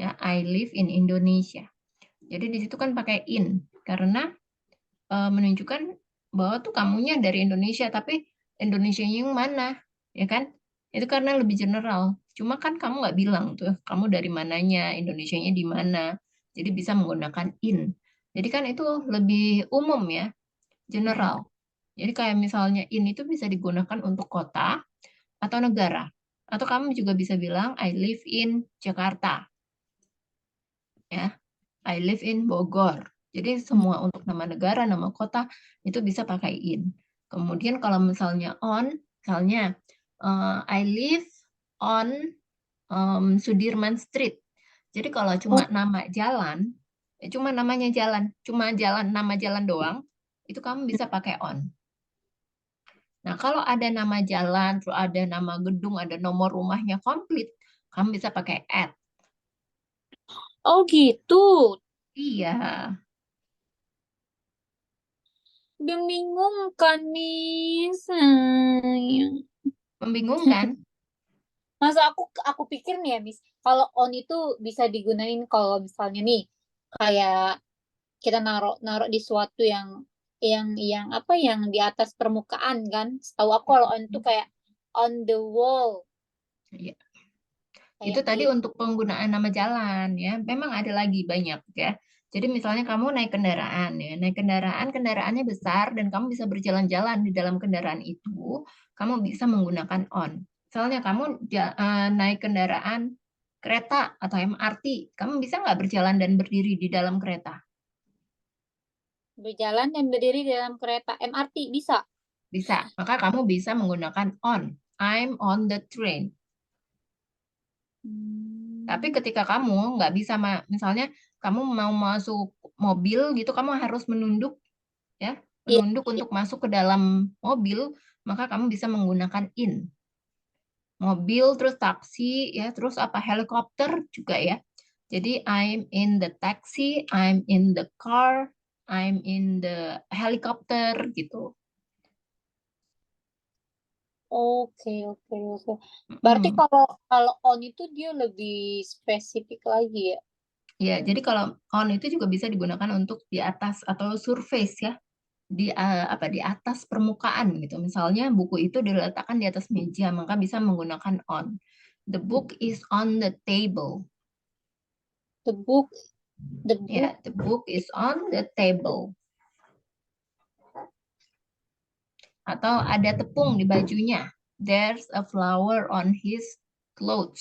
Speaker 2: Ya, I live in Indonesia. Jadi di situ kan pakai in, karena menunjukkan bahwa tuh kamunya dari Indonesia, tapi Indonesianya yang mana? Ya kan? Itu karena lebih general. Cuma kan kamu nggak bilang tuh, kamu dari mananya, Indonesianya di mana. Jadi bisa menggunakan in. Jadi kan itu lebih umum ya, general. Jadi kayak misalnya in itu bisa digunakan untuk kota atau negara. Atau kamu juga bisa bilang I live in Jakarta. Ya, I live in Bogor. Jadi semua untuk nama negara, nama kota itu bisa pakai in. Kemudian kalau misalnya on, misalnya I live on Sudirman Street. Jadi kalau cuma nama jalan, cuma namanya jalan, nama jalan doang, itu kamu bisa pakai on. Nah, kalau ada nama jalan, terus ada nama gedung, ada nomor rumahnya komplit, kamu bisa pakai at.
Speaker 1: Oh gitu.
Speaker 2: Iya,
Speaker 1: Membingungkan nih, sayang.
Speaker 2: membingungkan.
Speaker 1: Masa aku pikir nih ya, Miss, kalau on itu bisa digunain kalau misalnya nih kayak kita naruh di suatu yang apa yang di atas permukaan kan. Setahu aku kalau on itu kayak on the wall
Speaker 2: Iya.
Speaker 1: kayak
Speaker 2: Itu tadi
Speaker 1: gitu.
Speaker 2: untuk penggunaan nama jalan ya. Memang ada lagi banyak ya. Jadi misalnya kamu naik kendaraan ya, naik kendaraan, kendaraannya besar dan kamu bisa berjalan-jalan di dalam kendaraan itu, kamu bisa menggunakan on. Misalnya kamu naik kendaraan kereta atau MRT, kamu bisa nggak berjalan dan berdiri di dalam kereta?
Speaker 1: Berjalan dan berdiri di dalam kereta MRT bisa.
Speaker 2: Bisa. Maka kamu bisa menggunakan on. I'm on the train. Tapi
Speaker 1: Hmm.
Speaker 2: ketika kamu nggak bisa, misalnya kamu mau masuk mobil gitu, kamu harus menunduk ya,
Speaker 1: Iya,
Speaker 2: menunduk
Speaker 1: iya.
Speaker 2: untuk masuk ke dalam mobil, maka kamu bisa menggunakan in. Mobil, terus taksi, ya, terus apa helikopter juga ya. Jadi I'm in the taxi, I'm in the car, I'm in the helicopter gitu.
Speaker 1: Oke, oke, oke. Berarti
Speaker 2: Mm.
Speaker 1: kalau kalau on itu dia lebih spesifik lagi ya.
Speaker 2: Ya, jadi kalau on itu juga bisa digunakan untuk di atas atau surface ya, apa di atas permukaan gitu. Misalnya buku itu diletakkan di atas meja, maka bisa menggunakan on. The book is on the table.
Speaker 1: The book, the book.
Speaker 2: Ya, the book is on the table. Atau ada tepung di bajunya. There's a flower on his clothes.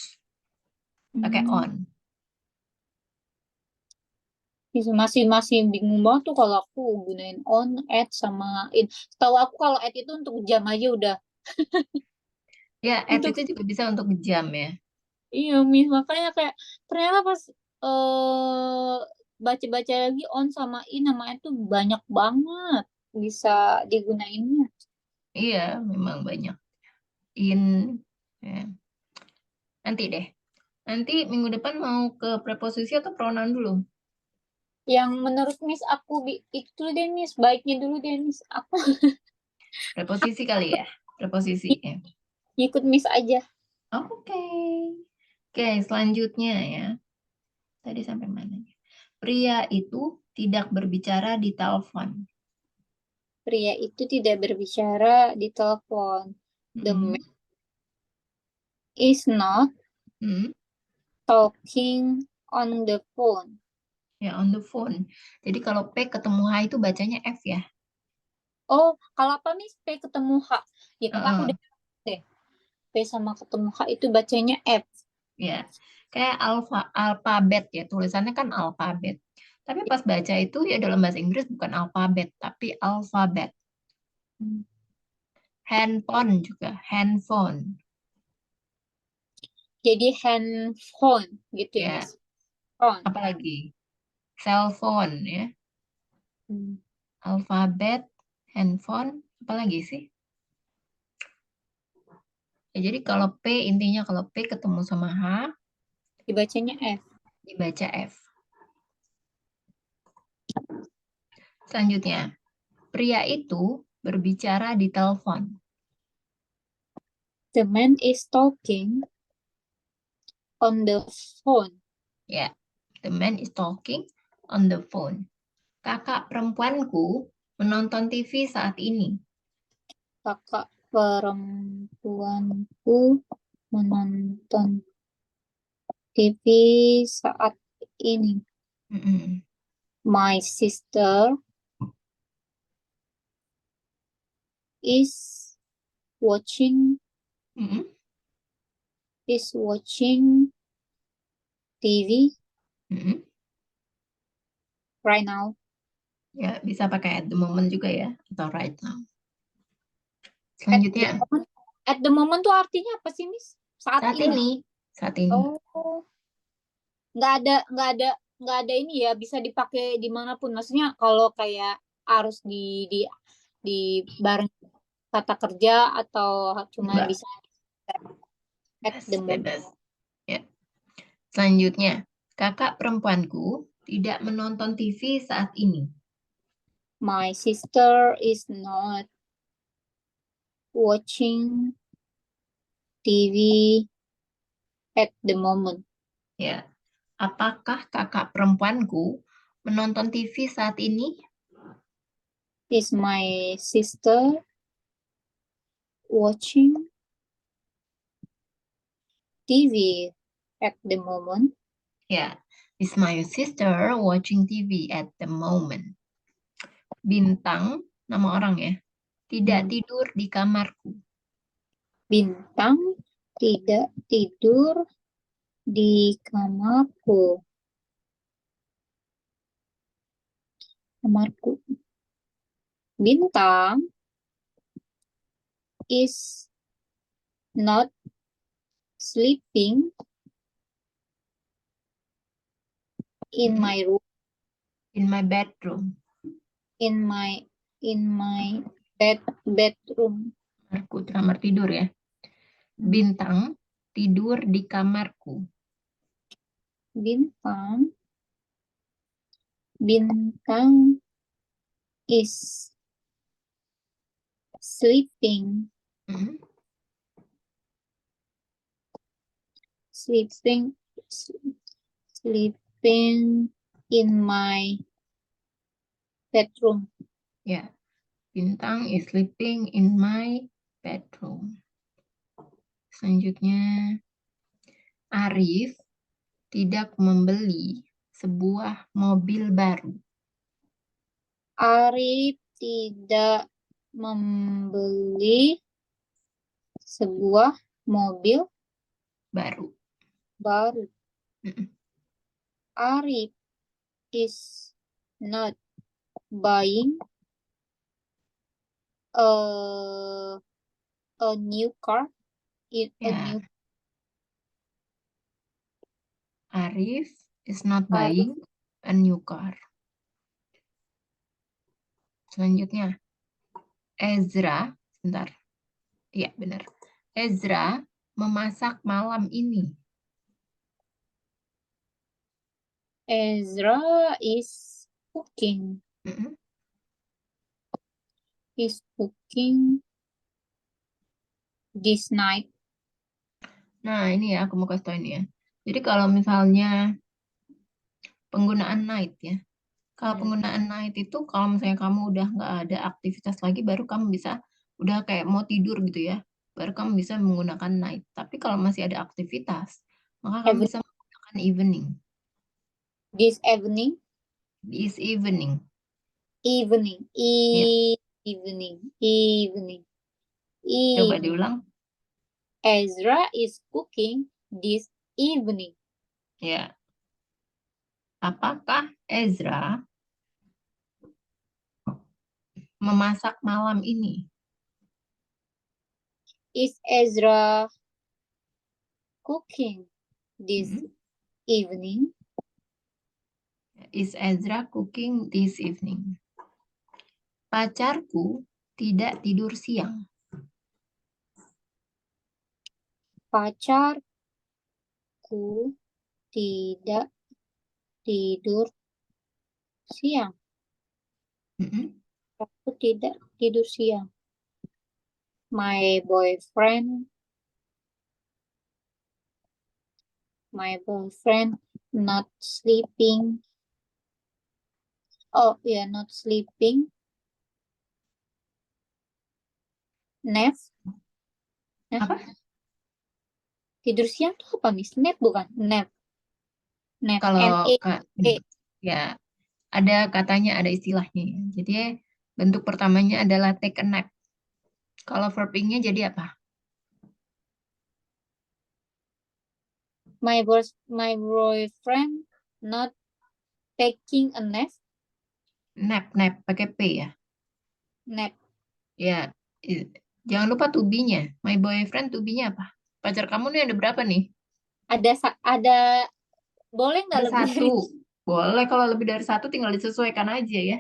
Speaker 2: Pakai
Speaker 1: Hmm.
Speaker 2: on.
Speaker 1: Masih masih bingung banget tuh kalau aku gunain on, add sama in. Tahu aku kalau add itu untuk jam aja udah.
Speaker 2: Ya, at
Speaker 1: Untuk
Speaker 2: itu juga bisa untuk jam ya.
Speaker 1: iya, Miss, makanya kayak ternyata pas eh baca-baca lagi on sama in namanya tuh banyak banget bisa digunainnya.
Speaker 2: Iya, memang banyak. In. Ya. Nanti deh. Nanti minggu depan mau ke preposisi atau pronoun dulu?
Speaker 1: Yang menurut Miss aku itu deh Miss, baiknya dulu deh Miss. Aku
Speaker 2: Preposisi kali ya. Preposisi ya.
Speaker 1: ikut Miss aja.
Speaker 2: Oke. Oke, selanjutnya ya. Tadi sampai mana? Pria itu tidak berbicara di telepon.
Speaker 1: Pria itu tidak berbicara di telepon. The
Speaker 2: Mm-mm.
Speaker 1: man is not
Speaker 2: Mm-mm.
Speaker 1: talking on the phone.
Speaker 2: Ya, on the phone. Jadi kalau P ketemu H itu bacanya F ya.
Speaker 1: Oh, kalau apa Miss? P ketemu H. Ya kan aku
Speaker 2: Heeh.
Speaker 1: udah deh. P sama ketemu H itu bacanya F.
Speaker 2: Ya, kayak alfabet ya. Tulisannya kan alfabet. Tapi pas baca itu ya dalam bahasa Inggris bukan alfabet, tapi alfabet.
Speaker 1: Hmm.
Speaker 2: Handphone juga, handphone.
Speaker 1: Jadi handphone gitu ya
Speaker 2: Ya,
Speaker 1: Miss. Phone.
Speaker 2: apalagi cellphone ya.
Speaker 1: Hmm.
Speaker 2: Alfabet, handphone, apalagi sih? Ya, jadi kalau P intinya kalau P ketemu sama H
Speaker 1: Dibacanya F.
Speaker 2: dibaca F. Selanjutnya, pria itu berbicara di telepon.
Speaker 1: The man is talking on the phone.
Speaker 2: Ya, the man is talking on the phone. Kakak perempuanku menonton TV saat ini.
Speaker 1: Kakak perempuanku menonton TV saat ini.
Speaker 2: Mm-mm.
Speaker 1: My sister is watching
Speaker 2: Mm-mm.
Speaker 1: TV
Speaker 2: Mm-mm.
Speaker 1: right now.
Speaker 2: Ya, bisa pakai at the moment juga ya, atau right now.
Speaker 1: At the
Speaker 2: Selanjutnya,
Speaker 1: moment, at the moment tuh artinya apa sih, Miss? Saat
Speaker 2: saat
Speaker 1: ini.
Speaker 2: ini, saat ini.
Speaker 1: Oh, nggak ada ini ya, bisa dipakai dimanapun. Maksudnya kalau kayak harus di bareng kata kerja atau cuma
Speaker 2: Enggak,
Speaker 1: bisa at
Speaker 2: bebas,
Speaker 1: the moment.
Speaker 2: bebas. Ya. Selanjutnya, kakak perempuanku tidak menonton TV saat ini.
Speaker 1: My sister is not watching TV at the moment.
Speaker 2: Ya. Apakah kakak perempuanku menonton TV saat ini?
Speaker 1: Is my sister watching TV at the moment?
Speaker 2: Ya. Is my sister watching TV at the moment? Bintang, nama orang ya. Tidak tidur di kamarku.
Speaker 1: Bintang tidak tidur di kamarku. Kamarku. Bintang is not sleeping in my room,
Speaker 2: In my bedroom.
Speaker 1: in my bedroom.
Speaker 2: Kamarku, kamar tidur ya. Bintang tidur di kamarku.
Speaker 1: Bintang is sleeping
Speaker 2: Hmm.
Speaker 1: sleeping sleeping in my bedroom.
Speaker 2: Ya. Bintang is sleeping in my bedroom. Selanjutnya, Arif tidak membeli sebuah mobil baru.
Speaker 1: Arif tidak membeli sebuah mobil
Speaker 2: Baru.
Speaker 1: baru.
Speaker 2: Mm-mm.
Speaker 1: Arif is not buying a new car in a
Speaker 2: Ya.
Speaker 1: new
Speaker 2: Arif is not
Speaker 1: car.
Speaker 2: buying a new car. Selanjutnya, Ezra, sebentar. Iya, benar. Ezra memasak malam ini.
Speaker 1: Ezra is cooking.
Speaker 2: Mm-mm.
Speaker 1: Is cooking this night.
Speaker 2: Nah, ini ya, aku mau kasih tau ini ya. Jadi kalau misalnya penggunaan night ya. Kalau penggunaan night itu kalau misalnya kamu udah nggak ada aktivitas lagi, baru kamu bisa udah kayak mau tidur gitu ya. Baru kamu bisa menggunakan night. Tapi kalau masih ada aktivitas, maka kamu bisa menggunakan evening.
Speaker 1: This evening.
Speaker 2: This evening.
Speaker 1: Evening.
Speaker 2: Ya,
Speaker 1: Evening. Evening.
Speaker 2: coba
Speaker 1: Evening.
Speaker 2: diulang.
Speaker 1: Ezra is cooking this evening.
Speaker 2: Ya. Apakah Ezra memasak malam ini?
Speaker 1: Is Ezra cooking this
Speaker 2: Mm-mm.
Speaker 1: evening?
Speaker 2: Is Ezra cooking this evening? Pacarku tidak tidur siang.
Speaker 1: Pacarku tidak tidur siang.
Speaker 2: Mm-mm.
Speaker 1: Aku tidak tidur siang. My boyfriend not sleeping. Oh, yeah, not sleeping. Nap.
Speaker 2: Apa?
Speaker 1: Tidur siang tuh apa, Miss? Nap bukan? Nap. Nap.
Speaker 2: Kalau
Speaker 1: N-A-P.
Speaker 2: ya ada katanya, ada istilahnya ya. Jadi bentuk pertamanya adalah take a nap. Kalau verb ing-nya jadi apa?
Speaker 1: My boyfriend not taking a nap.
Speaker 2: Nap pakai P ya.
Speaker 1: Nap.
Speaker 2: Ya, jangan lupa to be-nya. My boyfriend to be-nya apa? Pacar kamu nih ada berapa nih?
Speaker 1: Ada Boleh nggak
Speaker 2: Ada
Speaker 1: lebih dari
Speaker 2: satu. Boleh kalau lebih dari satu tinggal disesuaikan aja ya.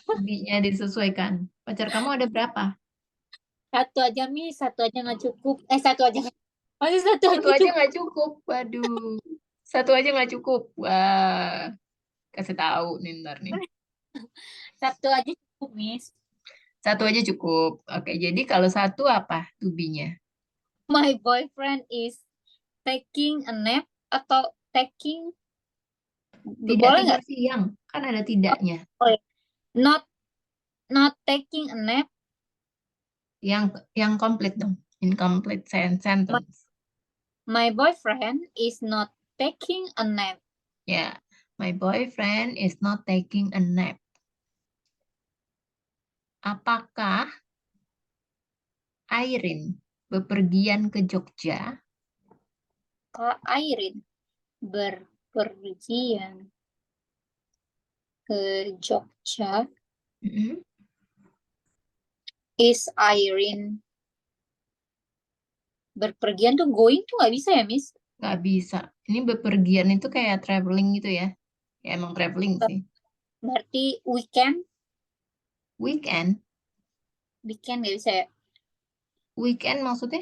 Speaker 2: Lebihnya disesuaikan. Pacar kamu ada berapa?
Speaker 1: satu aja, Miss? Satu aja nggak cukup. Satu aja. Masih satu
Speaker 2: Satu
Speaker 1: aja
Speaker 2: aja
Speaker 1: cukup.
Speaker 2: nggak cukup. Waduh. Satu aja nggak cukup. Wah. Kasih tahu nih ntar nih.
Speaker 1: Satu aja cukup, Miss.
Speaker 2: Satu aja cukup. Oke, jadi kalau satu apa to-be-nya?
Speaker 1: My boyfriend is taking a nap atau taking,
Speaker 2: Tidak
Speaker 1: boleh
Speaker 2: tidur
Speaker 1: nggak?
Speaker 2: siang. Kan ada tidaknya.
Speaker 1: Oh, ya. Not not taking a nap.
Speaker 2: Yang komplit dong. Incomplete
Speaker 1: My,
Speaker 2: sentence.
Speaker 1: my boyfriend is not taking a nap.
Speaker 2: Ya. My boyfriend is not taking a nap. Apakah Airin bepergian ke Jogja?
Speaker 1: Kak Airin berpergian ke Jogja.
Speaker 2: Mm-mm.
Speaker 1: Is Irene berpergian tuh, going tuh nggak bisa ya, Miss?
Speaker 2: Nggak bisa. Ini bepergian itu kayak traveling gitu ya. Ya emang traveling sih.
Speaker 1: Berarti weekend,
Speaker 2: Weekend.
Speaker 1: weekend nggak bisa ya.
Speaker 2: Weekend maksudnya?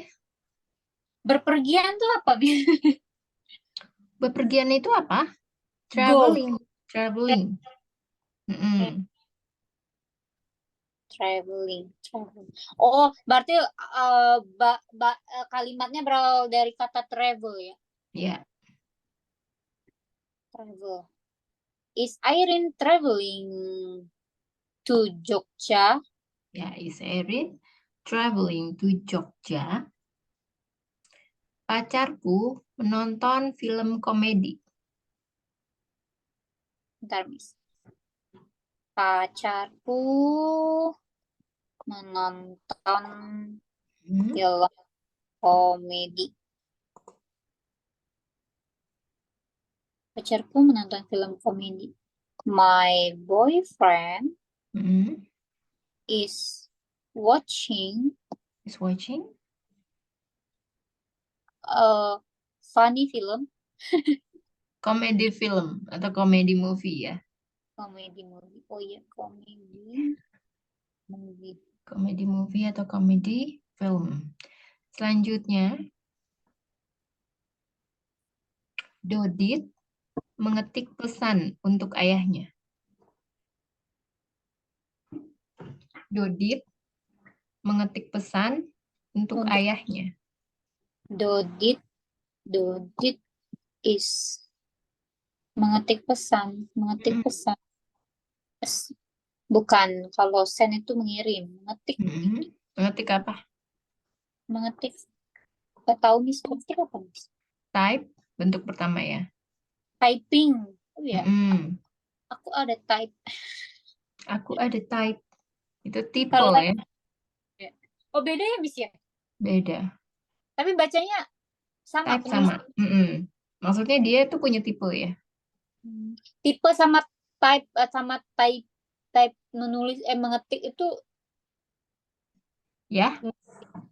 Speaker 1: Berpergian tuh apa, Miss?
Speaker 2: Bepergian itu apa?
Speaker 1: Go.
Speaker 2: Traveling. Traveling. Mm-mm.
Speaker 1: Traveling. Oh, berarti kalimatnya berawal dari kata travel ya.
Speaker 2: Ya.
Speaker 1: Travel. Is Irene traveling to Jogja?
Speaker 2: Ya, is Erin traveling to Jogja? Pacarku menonton film komedi.
Speaker 1: Bentar, Miss. Pacarku menonton
Speaker 2: Hmm.
Speaker 1: film komedi. Pacarku menonton film komedi. My boyfriend
Speaker 2: Hmm.
Speaker 1: is watching
Speaker 2: Is watching
Speaker 1: a funny film,
Speaker 2: komedi film atau komedi movie ya.
Speaker 1: comedy movie. Oh iya, comedy movie.
Speaker 2: Komedi movie atau komedi film. Selanjutnya, Dodit mengetik pesan untuk ayahnya. Dodit mengetik pesan untuk
Speaker 1: Untuk
Speaker 2: ayahnya.
Speaker 1: Dodit, Dodit is mengetik
Speaker 2: Mm-mm.
Speaker 1: pesan. Bukan, kalau send itu mengirim,
Speaker 2: Mm-mm. Mengetik apa?
Speaker 1: mengetik. Gak tahu nih, mengetik apa nih?
Speaker 2: Type, bentuk pertama ya.
Speaker 1: Typing. Oh ya,
Speaker 2: Mm-mm.
Speaker 1: aku ada type.
Speaker 2: Aku ada type. Itu tipe
Speaker 1: Kalau
Speaker 2: ya,
Speaker 1: ya. Oh, beda ya, Miss ya?
Speaker 2: beda.
Speaker 1: Tapi bacanya sama
Speaker 2: Type
Speaker 1: penulis.
Speaker 2: sama. Mm-mm. Maksudnya dia tuh punya tipe ya.
Speaker 1: Tipe sama type, type type menulis, mengetik itu
Speaker 2: Ya,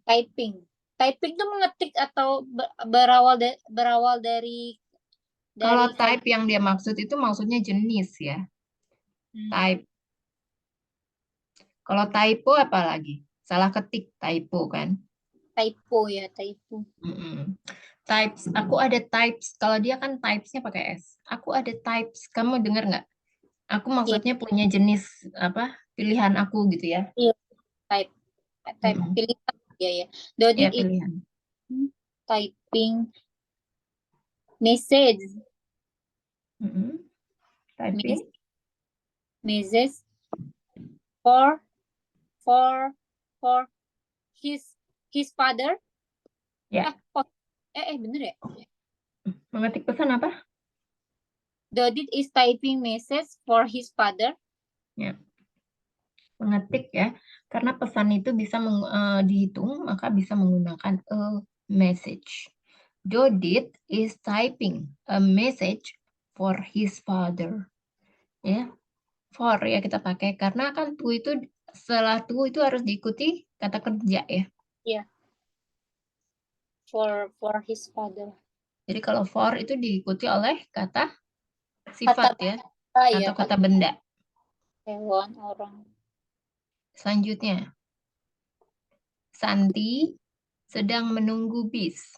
Speaker 1: typing. Typing itu mengetik atau berawal
Speaker 2: kalau
Speaker 1: dari
Speaker 2: type yang dia maksud itu maksudnya jenis ya.
Speaker 1: hmm,
Speaker 2: Type. Kalau typo apa lagi? Salah ketik typo kan.
Speaker 1: typo ya, typo.
Speaker 2: Mm-mm. Types. Aku ada types. Kalau dia kan typesnya pakai S. Aku ada types. Kamu dengar nggak? Aku
Speaker 1: Iya,
Speaker 2: maksudnya punya jenis apa? Pilihan aku gitu ya.
Speaker 1: iya, type, type
Speaker 2: Mm-mm.
Speaker 1: pilihan ya ya. Dodit
Speaker 2: Ya
Speaker 1: itu
Speaker 2: pilihan.
Speaker 1: typing message,
Speaker 2: Mm-mm.
Speaker 1: mes-
Speaker 2: Typing.
Speaker 1: message for for for his his father.
Speaker 2: Ya.
Speaker 1: Oh, bener ya.
Speaker 2: Mengetik pesan apa?
Speaker 1: Dodit is typing message for his father.
Speaker 2: Ya. Mengetik ya. Karena pesan itu bisa dihitung, maka bisa menggunakan a message. Dodit is typing a message for his father. Ya, for ya kita pakai karena kan to itu setelah to itu harus diikuti kata kerja ya.
Speaker 1: Ya, for his father.
Speaker 2: Jadi kalau for itu diikuti oleh kata sifat ya,
Speaker 1: Iya,
Speaker 2: atau kata benda.
Speaker 1: hewan, orang.
Speaker 2: Selanjutnya, Santi sedang menunggu bis.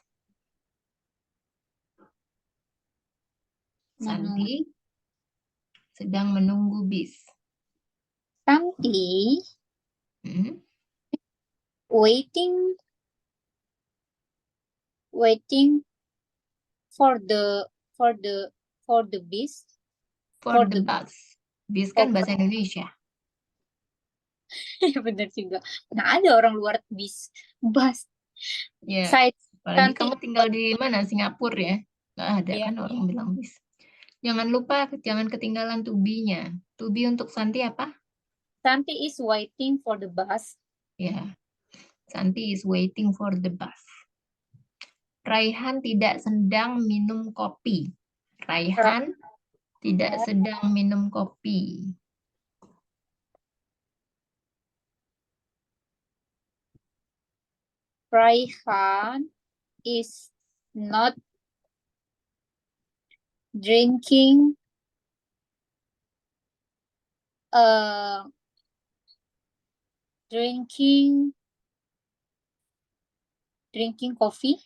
Speaker 2: Santi sedang menunggu bis.
Speaker 1: Santi
Speaker 2: Hmm.
Speaker 1: waiting for the for the for the bus.
Speaker 2: For
Speaker 1: For
Speaker 2: the
Speaker 1: the
Speaker 2: bus. Bis kan
Speaker 1: oh,
Speaker 2: bahasa Indonesia.
Speaker 1: ya benar juga. Nah, ada orang luar bus.
Speaker 2: Ya,
Speaker 1: Saya
Speaker 2: apalagi
Speaker 1: Santi
Speaker 2: kamu tinggal di mana? Singapura ya? Nggak ada
Speaker 1: ya.
Speaker 2: kan orang bilang bis. Jangan lupa, jangan ketinggalan to be-nya. To be untuk Santi apa?
Speaker 1: Santi is waiting for the bus.
Speaker 2: Ya, Santi is waiting for the bus. Raihan tidak sedang minum kopi. Raihan tidak sedang minum kopi.
Speaker 1: Raihan is not drinking drinking coffee.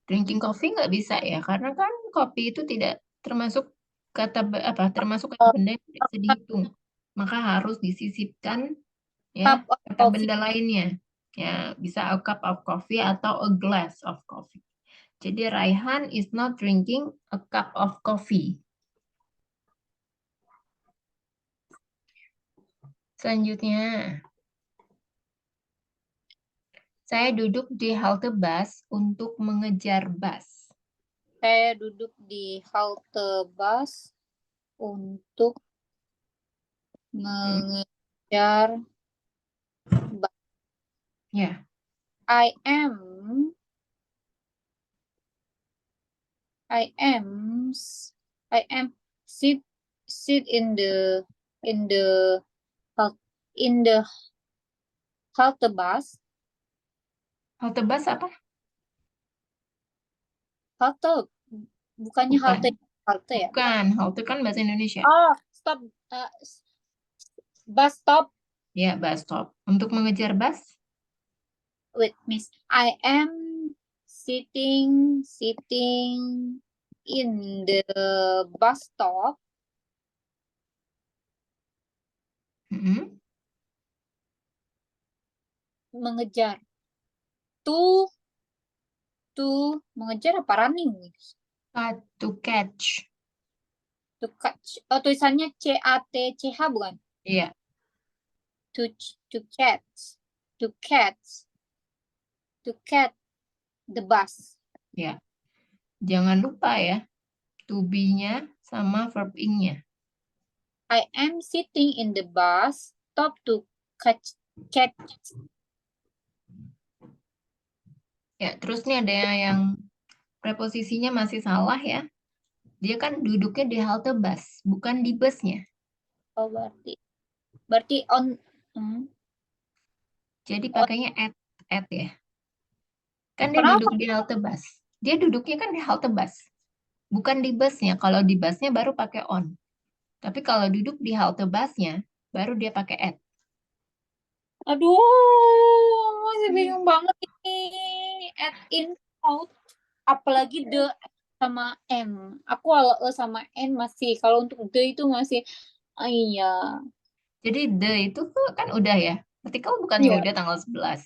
Speaker 2: Drinking coffee nggak bisa ya, karena kan kopi itu tidak termasuk termasuk kata benda yang tidak bisa dihitung. Maka harus disisipkan ya
Speaker 1: Cup of
Speaker 2: kata
Speaker 1: coffee.
Speaker 2: benda lainnya. Ya, bisa a cup of coffee atau a glass of coffee. Jadi Raihan is not drinking a cup of coffee. Selanjutnya, saya duduk di halte bus untuk mengejar bus.
Speaker 1: Saya duduk di halte bus untuk mengejar bus.
Speaker 2: Ya,
Speaker 1: I am sit in the hal- in the halte bus.
Speaker 2: halte bus apa?
Speaker 1: Halte bukannya
Speaker 2: Bukan.
Speaker 1: halte ya?
Speaker 2: Bukan, halte kan bahasa Indonesia.
Speaker 1: Oh, stop. Bus stop.
Speaker 2: Ya, bus stop. Untuk mengejar bus?
Speaker 1: Wait, Miss. I am sitting in the bus stop
Speaker 2: Mm-mm.
Speaker 1: mengejar. To mengejar apa running?
Speaker 2: To catch.
Speaker 1: To catch. Oh, tulisannya CATCH bukan?
Speaker 2: Iya.
Speaker 1: To catch the bus.
Speaker 2: Ya. Jangan lupa ya, to be-nya sama verb ing-nya.
Speaker 1: I am sitting in the bus stop to catch.
Speaker 2: Ya, terus nih ada yang preposisinya masih salah ya. Dia kan duduknya di halte bus, bukan di busnya.
Speaker 1: Oh, berarti on.
Speaker 2: Jadi pakainya at ya. Kan dia
Speaker 1: Kenapa?
Speaker 2: duduk di halte bus. Dia duduknya kan di halte bus. Bukan di busnya. Kalau di busnya baru pakai on. Tapi kalau duduk di halte busnya, baru dia pakai at.
Speaker 1: Aduh, masih bingung banget ini. At, in, out. Apalagi the sama M. Aku kalau E sama N masih. Kalau untuk the itu masih. Iya.
Speaker 2: Jadi the itu tuh kan udah ya. Berarti kamu bukannya
Speaker 1: Iya.
Speaker 2: udah tanggal 11.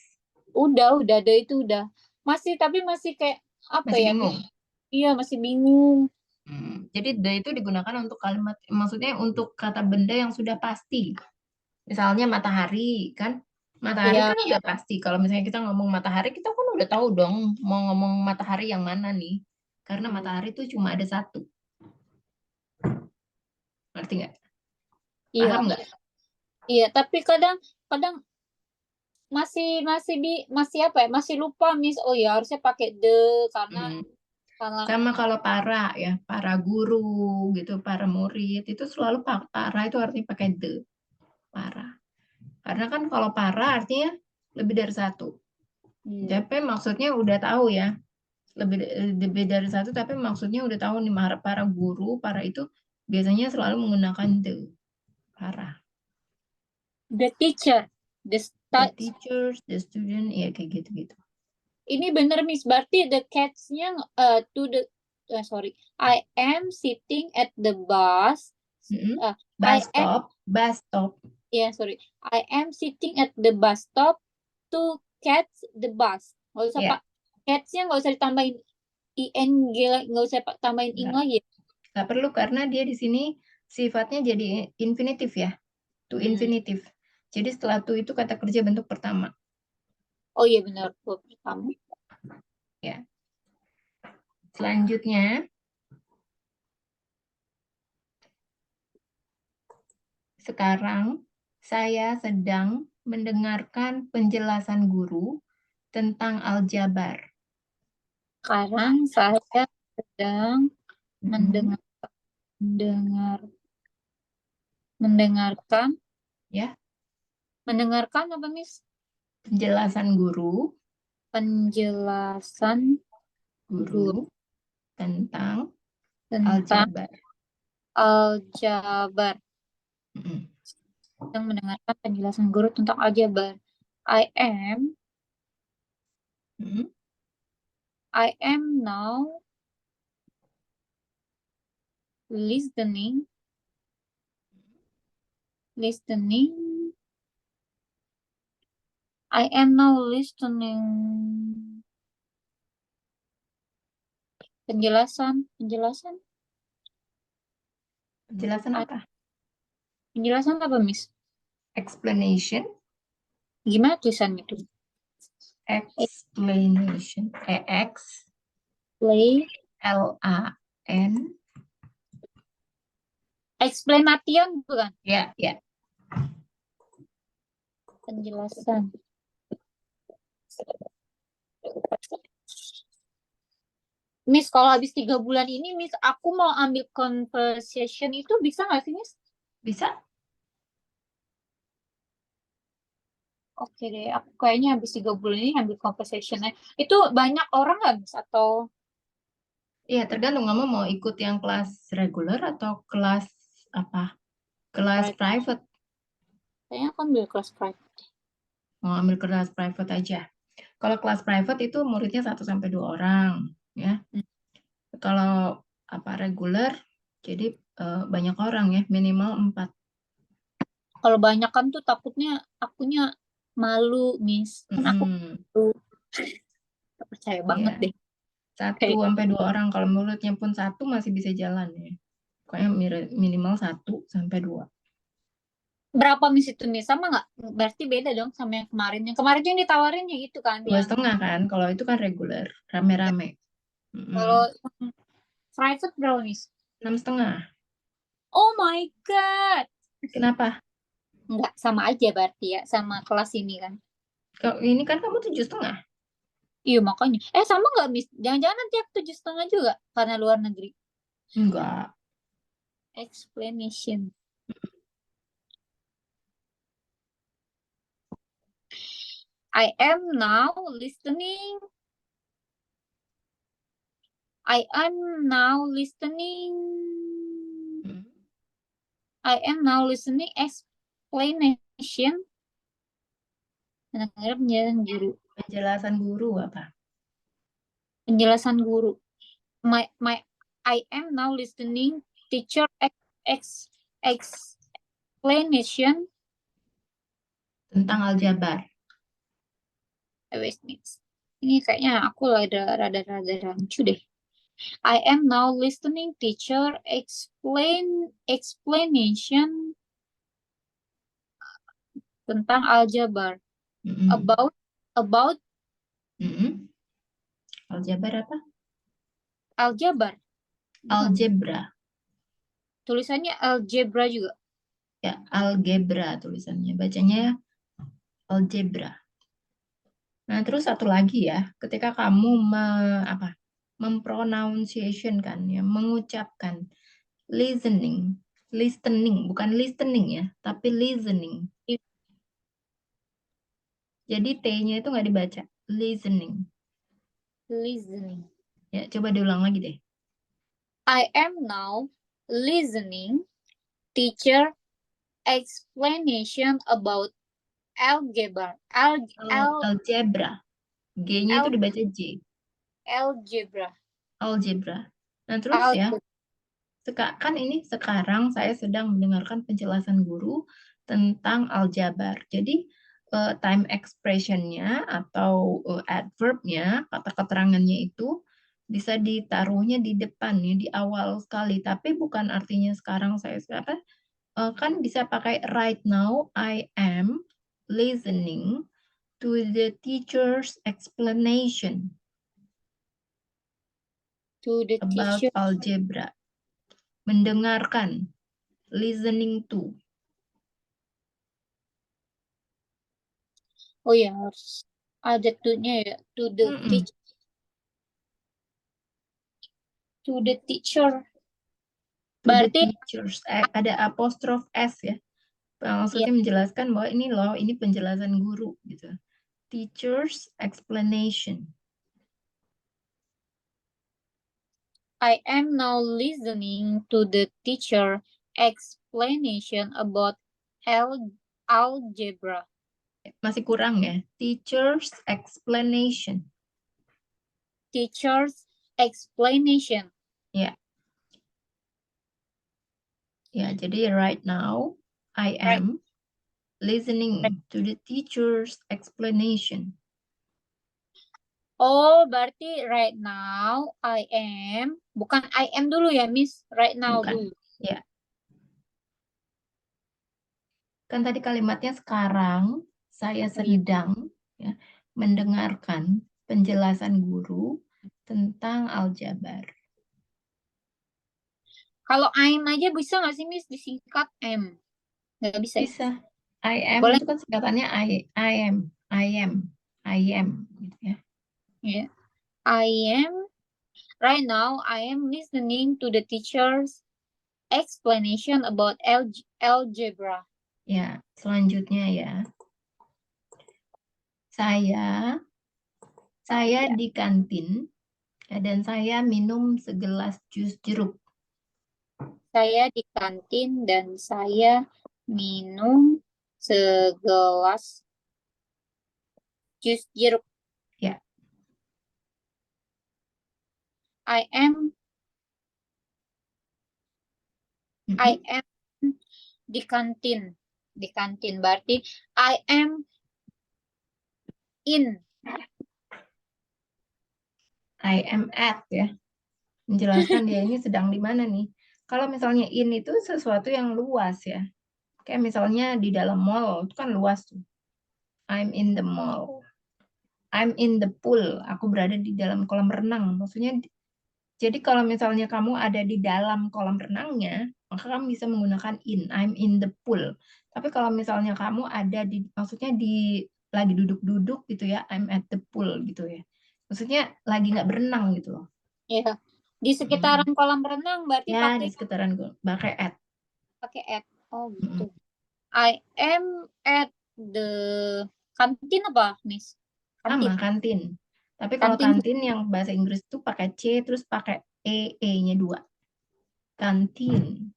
Speaker 1: Udah the itu udah. Masih, tapi masih kayak apa
Speaker 2: Masih
Speaker 1: ya?
Speaker 2: bingung.
Speaker 1: Iya, masih bingung.
Speaker 2: Jadi the itu digunakan untuk kalimat, maksudnya untuk kata benda yang sudah pasti. Misalnya matahari, kan? Matahari
Speaker 1: Iya.
Speaker 2: kan udah pasti. Kalau misalnya kita ngomong matahari, kita kan udah tahu dong mau ngomong matahari yang mana nih. Karena matahari itu cuma ada satu. Ngerti nggak?
Speaker 1: Iya.
Speaker 2: Paham nggak?
Speaker 1: Iya, tapi kadang masih apa ya? Masih lupa, Miss. Oh ya, harusnya pakai the karena
Speaker 2: Hmm. Sama kalau para ya, para guru gitu, para murid itu selalu para itu artinya pakai the. Para. Karena kan kalau para artinya lebih dari satu. Tapi maksudnya udah tahu ya. lebih dari satu, tapi maksudnya udah tahu nih para guru, para itu biasanya selalu menggunakan the, para.
Speaker 1: The teacher, the
Speaker 2: The teachers, the student, ya kayak gitu-gitu.
Speaker 1: Ini bener Miss, berarti the cats-nya sorry. I am sitting at the bus.
Speaker 2: Bus stop.
Speaker 1: Sorry. I am sitting at the bus stop to catch the bus. Nggak usah
Speaker 2: Iya.
Speaker 1: Pak. Cats-nya nggak usah ditambahin ing, nggak usah tambahin ing lagi.
Speaker 2: Nggak perlu karena dia di sini sifatnya jadi infinitif ya. To infinitif. Jadi setelah to itu kata kerja bentuk pertama.
Speaker 1: Oh iya benar, pertama.
Speaker 2: Ya. Selanjutnya, sekarang saya sedang mendengarkan penjelasan guru tentang aljabar.
Speaker 1: Sekarang saya sedang mendengarkan.
Speaker 2: Ya.
Speaker 1: Mendengarkan apa Miss?
Speaker 2: Penjelasan guru.
Speaker 1: Penjelasan
Speaker 2: Guru tentang
Speaker 1: tentang
Speaker 2: aljabar.
Speaker 1: aljabar. Sedang mendengarkan penjelasan guru tentang aljabar. I am now listening. I am now listening. Penjelasan
Speaker 2: apa?
Speaker 1: Penjelasan apa, Miss?
Speaker 2: Explanation.
Speaker 1: Gimana tulisannya itu?
Speaker 2: Explanation. X.
Speaker 1: Play.
Speaker 2: LAN.
Speaker 1: Explanation bukan?
Speaker 2: Ya.
Speaker 1: Penjelasan. Miss, kalau habis 3 bulan ini, Miss, aku mau ambil conversation itu bisa nggak sih, Miss?
Speaker 2: Bisa.
Speaker 1: Oke deh, aku kayaknya habis 3 bulan ini ambil conversationnya. Itu banyak orang nggak, Miss? Atau?
Speaker 2: Iya, tergantung kamu mau ikut yang kelas reguler atau kelas apa? Kelas private.
Speaker 1: Kayaknya aku ambil kelas private.
Speaker 2: Mau ambil kelas private aja. Kalau kelas private itu muridnya 1-2 orang, ya. Kalau apa reguler, jadi banyak orang ya, minimal 4.
Speaker 1: Kalau banyak kan tuh takutnya akunya malu, Miss. Kan aku percaya banget deh.
Speaker 2: 1-2 orang. Kalau muridnya pun 1 masih bisa jalan ya. Pokoknya minimal 1-2.
Speaker 1: Berapa Miss itu Miss? Sama nggak? Berarti beda dong sama yang kemarin. Yang kemarin yang ditawarin ya gitu kan.
Speaker 2: 2,5 kan. Kalau itu kan reguler, rame-rame.
Speaker 1: Kalau private berapa Miss?
Speaker 2: 6,5.
Speaker 1: Oh my God.
Speaker 2: Kenapa?
Speaker 1: Nggak, sama aja berarti ya. Sama kelas ini kan.
Speaker 2: Kalau ini kan kamu 7,5.
Speaker 1: Iya makanya. Sama nggak Miss? Jangan-jangan nanti aku 7,5 juga. Karena luar negeri.
Speaker 2: Enggak.
Speaker 1: Explanation. I am now listening. I am now listening. I am now listening explanation. Penjelasan guru.
Speaker 2: Penjelasan guru apa?
Speaker 1: Penjelasan guru. I am now listening teacher explanation
Speaker 2: Tentang aljabar.
Speaker 1: Ini kayaknya aku rada rancu deh. I am now listening teacher explanation tentang aljabar. About
Speaker 2: aljabar apa?
Speaker 1: Aljabar.
Speaker 2: Algebra.
Speaker 1: Tulisannya algebra juga.
Speaker 2: Ya, algebra tulisannya. Bacanya algebra. Nah, terus satu lagi ya, ketika kamu mempronunciation kan ya, mengucapkan listening, bukan listening ya, tapi listening. Jadi T-nya itu nggak dibaca, listening. Ya, coba diulang lagi deh.
Speaker 1: I am now listening teacher explanation about algebra.
Speaker 2: Algebra. G-nya itu
Speaker 1: Al-
Speaker 2: dibaca J.
Speaker 1: algebra.
Speaker 2: Algebra. Nah, terus ya, kan ini sekarang saya sedang mendengarkan penjelasan guru tentang aljabar. Jadi time expression-nya atau adverb-nya, kata keterangannya itu bisa ditaruhnya di depan ya, di awal sekali. Tapi bukan artinya sekarang kan bisa pakai right now I am listening to the teacher's explanation
Speaker 1: To the
Speaker 2: about
Speaker 1: teacher.
Speaker 2: algebra. Mendengarkan, listening to.
Speaker 1: Oh ya, harus ada to-nya ya. To the
Speaker 2: Mm-mm.
Speaker 1: teacher. To the teacher.
Speaker 2: To the
Speaker 1: Berarti
Speaker 2: teachers. Ada apostrof S ya.
Speaker 1: ya,
Speaker 2: Maksudnya menjelaskan bahwa ini loh, ini penjelasan guru gitu. Teacher's explanation.
Speaker 1: I am now listening to the teacher explanation about algebra.
Speaker 2: Masih kurang ya. Teacher's explanation.
Speaker 1: Teacher's explanation.
Speaker 2: Ya. Ya, jadi right now I
Speaker 1: Right.
Speaker 2: am listening to the teacher's explanation.
Speaker 1: Oh, berarti right now I am, bukan I am dulu ya, Miss. Right now
Speaker 2: Bukan.
Speaker 1: dulu.
Speaker 2: Ya. Kan tadi kalimatnya sekarang saya sedang ya, mendengarkan penjelasan guru tentang aljabar.
Speaker 1: Kalau I am aja bisa nggak sih, Miss, disingkat M? Nggak bisa ya?
Speaker 2: Bisa. I am
Speaker 1: Boleh
Speaker 2: itu kan singkatannya I am gitu ya.
Speaker 1: ya. I am, right now I am listening to the teacher's explanation about algebra.
Speaker 2: Ya, selanjutnya ya. Saya di kantin ya, dan saya minum segelas jus jeruk.
Speaker 1: Saya di kantin dan saya minum segelas jus jeruk.
Speaker 2: Ya.
Speaker 1: I am I am di kantin. Di kantin berarti I am in.
Speaker 2: I am at ya. Menjelaskan dia ini sedang di mana nih. Kalau misalnya in itu sesuatu yang luas ya. Kayak misalnya di dalam mall itu kan luas tuh. I'm in the mall. I'm in the pool. Aku berada di dalam kolam renang. Maksudnya jadi kalau misalnya kamu ada di dalam kolam renangnya, maka kamu bisa menggunakan in. I'm in the pool. Tapi kalau misalnya kamu ada maksudnya lagi duduk-duduk gitu ya, I'm at the pool gitu ya. Maksudnya lagi nggak berenang gitu loh.
Speaker 1: Ya. Di sekitaran kolam renang berarti
Speaker 2: Ya,
Speaker 1: pakai
Speaker 2: di sekitaran gue. Pakai at.
Speaker 1: at. Oh, gitu. I am at the kantin apa, Miss?
Speaker 2: Sama,
Speaker 1: Kantin.
Speaker 2: kantin. Tapi kalau
Speaker 1: Kantin
Speaker 2: kantin yang bahasa Inggris itu pakai C, terus pakai E-nya 2. Kantin.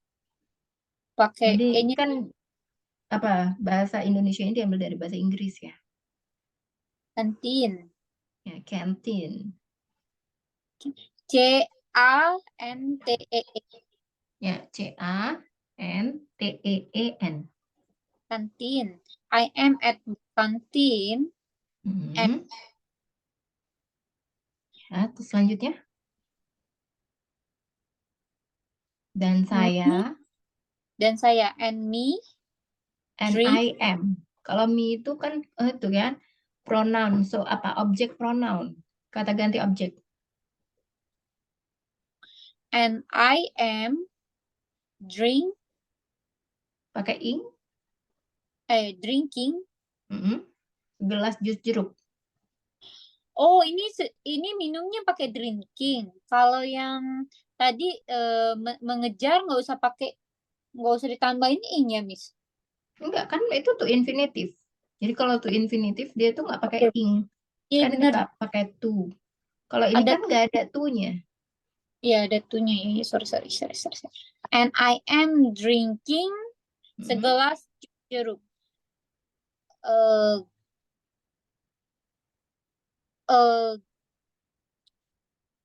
Speaker 1: pakai
Speaker 2: Jadi
Speaker 1: E-nya
Speaker 2: kan bahasa Indonesia ini diambil dari bahasa Inggris ya.
Speaker 1: kantin.
Speaker 2: Ya, canteen.
Speaker 1: CANTEE.
Speaker 2: Ya, CANTEEN.
Speaker 1: Kantin. I am at kantin.
Speaker 2: Hmm. Ya, terus selanjutnya. Dan saya.
Speaker 1: And me.
Speaker 2: And
Speaker 1: Drink.
Speaker 2: I am. Kalau me itu kan itu kan pronoun. So objek pronoun. Kata ganti objek.
Speaker 1: And I am drink.
Speaker 2: Pakai ing.
Speaker 1: Drinking.
Speaker 2: Gelas jus jeruk.
Speaker 1: Oh, ini minumnya pakai drinking. Kalau yang tadi mengejar nggak usah ditambahin ing ya, Miss.
Speaker 2: Enggak, kan itu to infinitive. Jadi kalau to infinitive dia tuh nggak pakai ing.
Speaker 1: Iya
Speaker 2: Kan
Speaker 1: benar.
Speaker 2: pakai to. Kalau ini
Speaker 1: Ada,
Speaker 2: kan nggak ada to-nya.
Speaker 1: ya ada tunya ya. Sorry. And I am drinking
Speaker 2: Mm-mm.
Speaker 1: segelas jeruk. Uh, a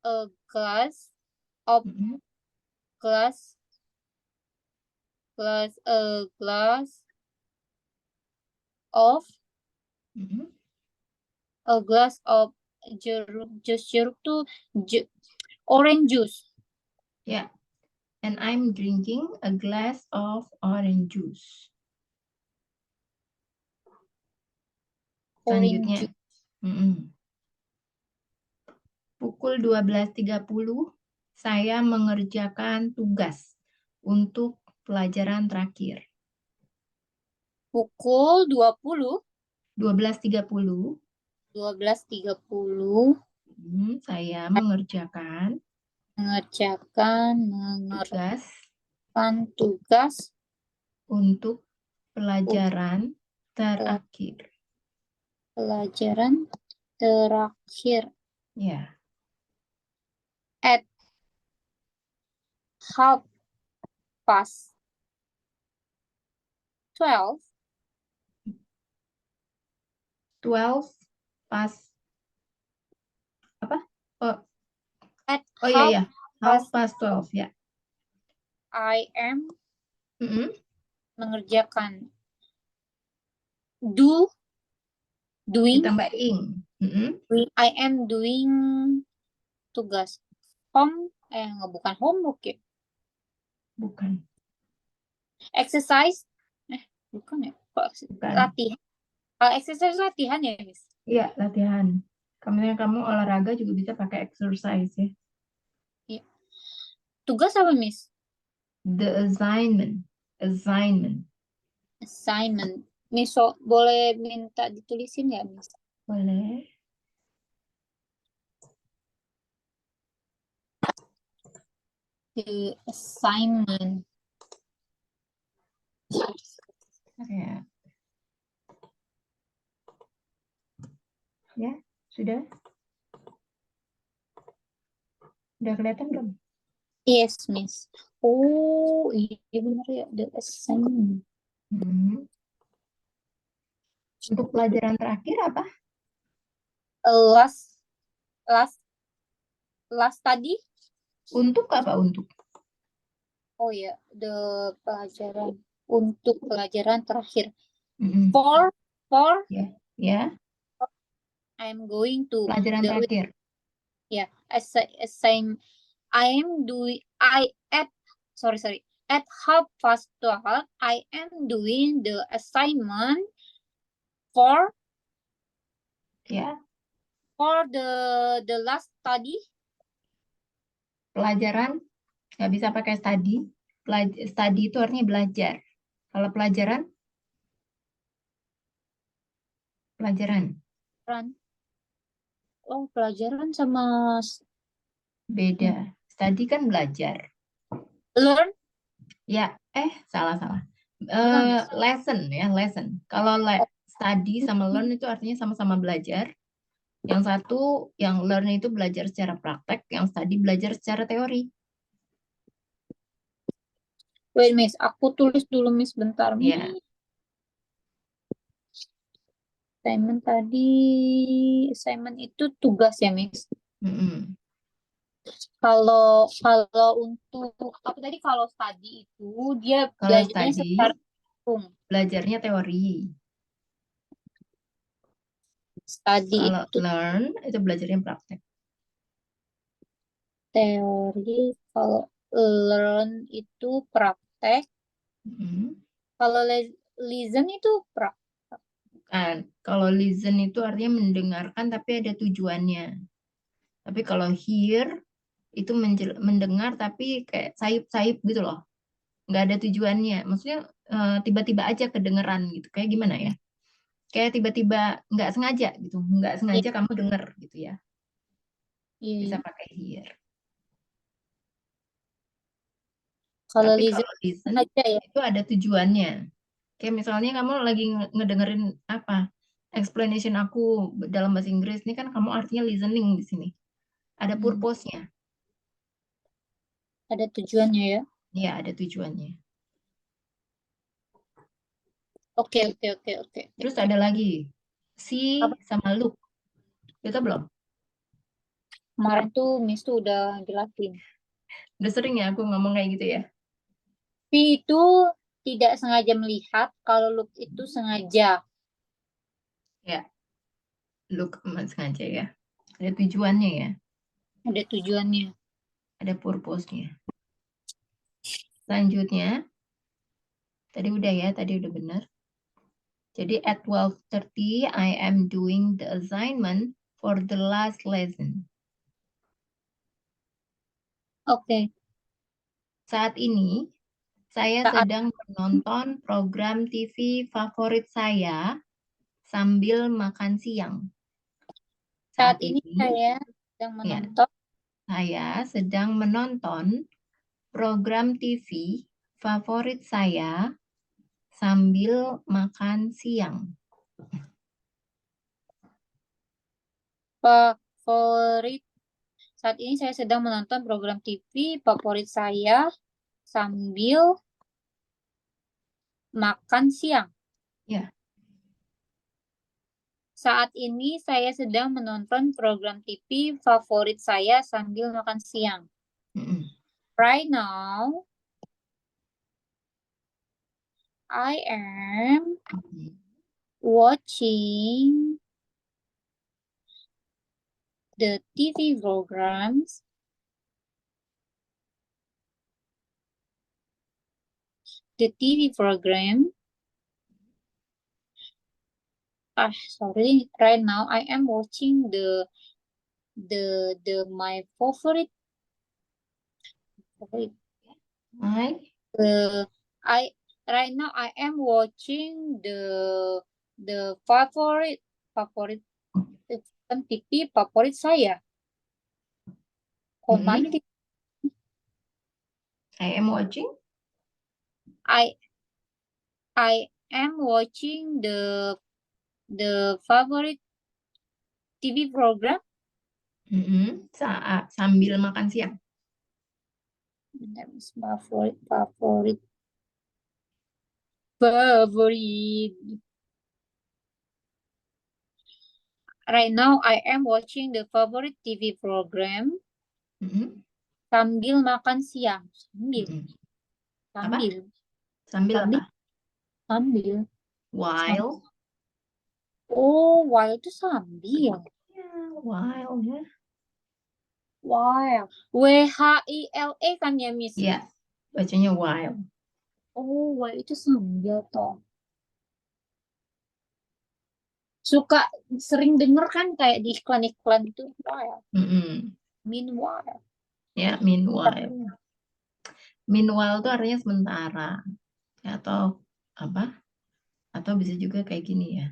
Speaker 1: a glass of
Speaker 2: Mm-mm.
Speaker 1: glass a glass of
Speaker 2: Mm-mm.
Speaker 1: a glass of jeruk tuh orange juice.
Speaker 2: Ya. And I'm drinking a glass of orange juice.
Speaker 1: Orange
Speaker 2: Selanjutnya.
Speaker 1: juice.
Speaker 2: Mm-mm. Pukul 12.30 saya mengerjakan tugas untuk pelajaran terakhir.
Speaker 1: Pukul 20,
Speaker 2: 12.30
Speaker 1: 12.30
Speaker 2: saya mengerjakan
Speaker 1: mengerjakan
Speaker 2: tugas
Speaker 1: tugas
Speaker 2: untuk pelajaran terakhir.
Speaker 1: pelajaran terakhir
Speaker 2: Ya,
Speaker 1: at 12:30
Speaker 2: 12 pas apa? Oh,
Speaker 1: at
Speaker 2: oh iya ya, half
Speaker 1: past
Speaker 2: past 12 ya.
Speaker 1: I am
Speaker 2: Mm-mm.
Speaker 1: mengerjakan doing
Speaker 2: Ditambah ing. Mm-mm.
Speaker 1: I am doing tugas bukan homework ya,
Speaker 2: Bukan,
Speaker 1: exercise bukan ya,
Speaker 2: bukan.
Speaker 1: latihan. Kalau exercise latihan ya, Miss.
Speaker 2: Iya, latihan. Kamu olahraga juga bisa pakai exercise ya.
Speaker 1: Iya. Tugas apa, Miss?
Speaker 2: The assignment.
Speaker 1: Assignment. Miss, boleh minta ditulisin ya, Miss?
Speaker 2: Boleh.
Speaker 1: The assignment.
Speaker 2: Ya. Ya, sudah. Udah kelihatan belum?
Speaker 1: Yes, Miss. Oh, iya benar ya, the assignment.
Speaker 2: Hmm. Untuk pelajaran terakhir apa?
Speaker 1: Last study.
Speaker 2: Untuk apa untuk?
Speaker 1: Oh ya, pelajaran untuk pelajaran terakhir.
Speaker 2: Mm-mm.
Speaker 1: For
Speaker 2: Ya, ya.
Speaker 1: I'm going to
Speaker 2: Pelajaran terakhir.
Speaker 1: assign. I am doing at 12:30 I am doing the assignment for
Speaker 2: Ya,
Speaker 1: the last study.
Speaker 2: pelajaran nggak bisa pakai study. Study itu artinya belajar. Kalau pelajaran
Speaker 1: Pelajaran sama
Speaker 2: beda. Study kan belajar.
Speaker 1: learn.
Speaker 2: Ya, salah.
Speaker 1: Bukan, Miss.
Speaker 2: Lesson ya, lesson. Kalau study sama learn itu artinya sama-sama belajar. Yang satu, yang learn itu belajar secara praktek, yang study belajar secara teori.
Speaker 1: Wait, Miss, aku tulis dulu, Miss, bentar, Miss.
Speaker 2: Ya,
Speaker 1: Assignment itu tugas ya, Miss.
Speaker 2: mm-mm.
Speaker 1: Kalau untuk apa tadi, kalau study itu dia
Speaker 2: Kalau
Speaker 1: belajarnya
Speaker 2: study,
Speaker 1: secara langsung.
Speaker 2: belajarnya teori.
Speaker 1: Study
Speaker 2: Kalau
Speaker 1: itu
Speaker 2: learn, itu belajarnya praktek.
Speaker 1: teori, kalau learn itu praktek,
Speaker 2: Mm-mm.
Speaker 1: kalau listen itu praktek.
Speaker 2: Kan, kalau listen itu artinya mendengarkan tapi ada tujuannya. Tapi kalau hear itu mendengar tapi kayak sayup-sayup gitu loh. Nggak ada tujuannya. Maksudnya tiba-tiba aja kedengeran gitu. Kayak gimana ya? Kayak tiba-tiba nggak sengaja gitu. Nggak sengaja
Speaker 1: Iya,
Speaker 2: kamu denger gitu ya.
Speaker 1: iya,
Speaker 2: Bisa
Speaker 1: iya.
Speaker 2: pakai hear.
Speaker 1: Kalau
Speaker 2: Tapi
Speaker 1: listen
Speaker 2: kalau listen
Speaker 1: aja ya.
Speaker 2: itu ada tujuannya. Kayak misalnya kamu lagi ngedengerin apa? Explanation aku dalam bahasa Inggris ini kan kamu artinya listening di sini. ada
Speaker 1: Hmm.
Speaker 2: purpose-nya.
Speaker 1: Ada tujuannya ya.
Speaker 2: Iya, ada tujuannya.
Speaker 1: Oke, oke, oke, oke.
Speaker 2: Terus ada lagi see
Speaker 1: Apa?
Speaker 2: sama look. Kita belum.
Speaker 1: Kemarin tuh Miss tuh udah jelasin.
Speaker 2: Udah sering ya aku ngomong kayak gitu ya.
Speaker 1: P itu tidak sengaja melihat, kalau look itu sengaja.
Speaker 2: Ya, look sengaja ya. Ada tujuannya ya.
Speaker 1: Ada tujuannya.
Speaker 2: Ada purpose-nya. Selanjutnya, tadi udah benar. Jadi at 12:30 I am doing the assignment for the last lesson.
Speaker 1: Oke.
Speaker 2: Saat ini saya
Speaker 1: Saat
Speaker 2: sedang menonton program TV favorit saya sambil makan siang.
Speaker 1: saat
Speaker 2: Saat
Speaker 1: ini
Speaker 2: ini
Speaker 1: saya sedang
Speaker 2: ya,
Speaker 1: menonton
Speaker 2: saya sedang menonton program TV favorit saya sambil makan siang.
Speaker 1: favorit. Saat ini saya sedang menonton program TV favorit saya sambil makan siang.
Speaker 2: Ya,
Speaker 1: Saat ini saya sedang menonton program TV favorit saya sambil makan siang.
Speaker 2: mm-mm.
Speaker 1: Right now, I am
Speaker 2: Mm-mm.
Speaker 1: watching the TV programs. The TV program. Sorry. Right now, I am watching my favorite.
Speaker 2: I
Speaker 1: I right now I am watching the favorite TV favorit saya. Komanya di
Speaker 2: am watching.
Speaker 1: I am watching the favorite TV program.
Speaker 2: Saat sambil makan siang.
Speaker 1: Bentar, Miss. Favorit. Right now I am watching the favorite TV program
Speaker 2: Mm-mm.
Speaker 1: sambil makan siang.
Speaker 2: Mm-mm.
Speaker 1: Sambil.
Speaker 2: Sambil apa?
Speaker 1: Sambil.
Speaker 2: While.
Speaker 1: Oh, while itu sambil.
Speaker 2: Ya, while ya.
Speaker 1: While. WHILE kan ya, Miss?
Speaker 2: Ya, bacanya while.
Speaker 1: Oh, while itu sambil toh. Suka sering denger kan kayak di iklan-iklan itu. While.
Speaker 2: Mm-mm.
Speaker 1: Meanwhile.
Speaker 2: Ya, meanwhile. Meanwhile itu artinya sementara. Atau apa? Atau bisa juga kayak gini ya.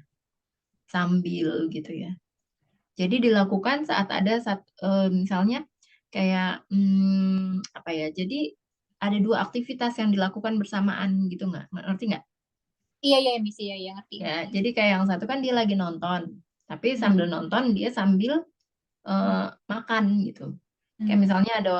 Speaker 2: Sambil gitu ya. Jadi dilakukan saat ada misalnya kayak apa ya? Jadi ada dua aktivitas yang dilakukan bersamaan gitu nggak? Ngerti nggak?
Speaker 1: Iya, iya, Miss. Iya, iya, ngerti.
Speaker 2: Ya, jadi kayak yang satu kan dia lagi nonton, tapi
Speaker 1: Hmm.
Speaker 2: sambil nonton dia sambil makan gitu. Kayak misalnya ada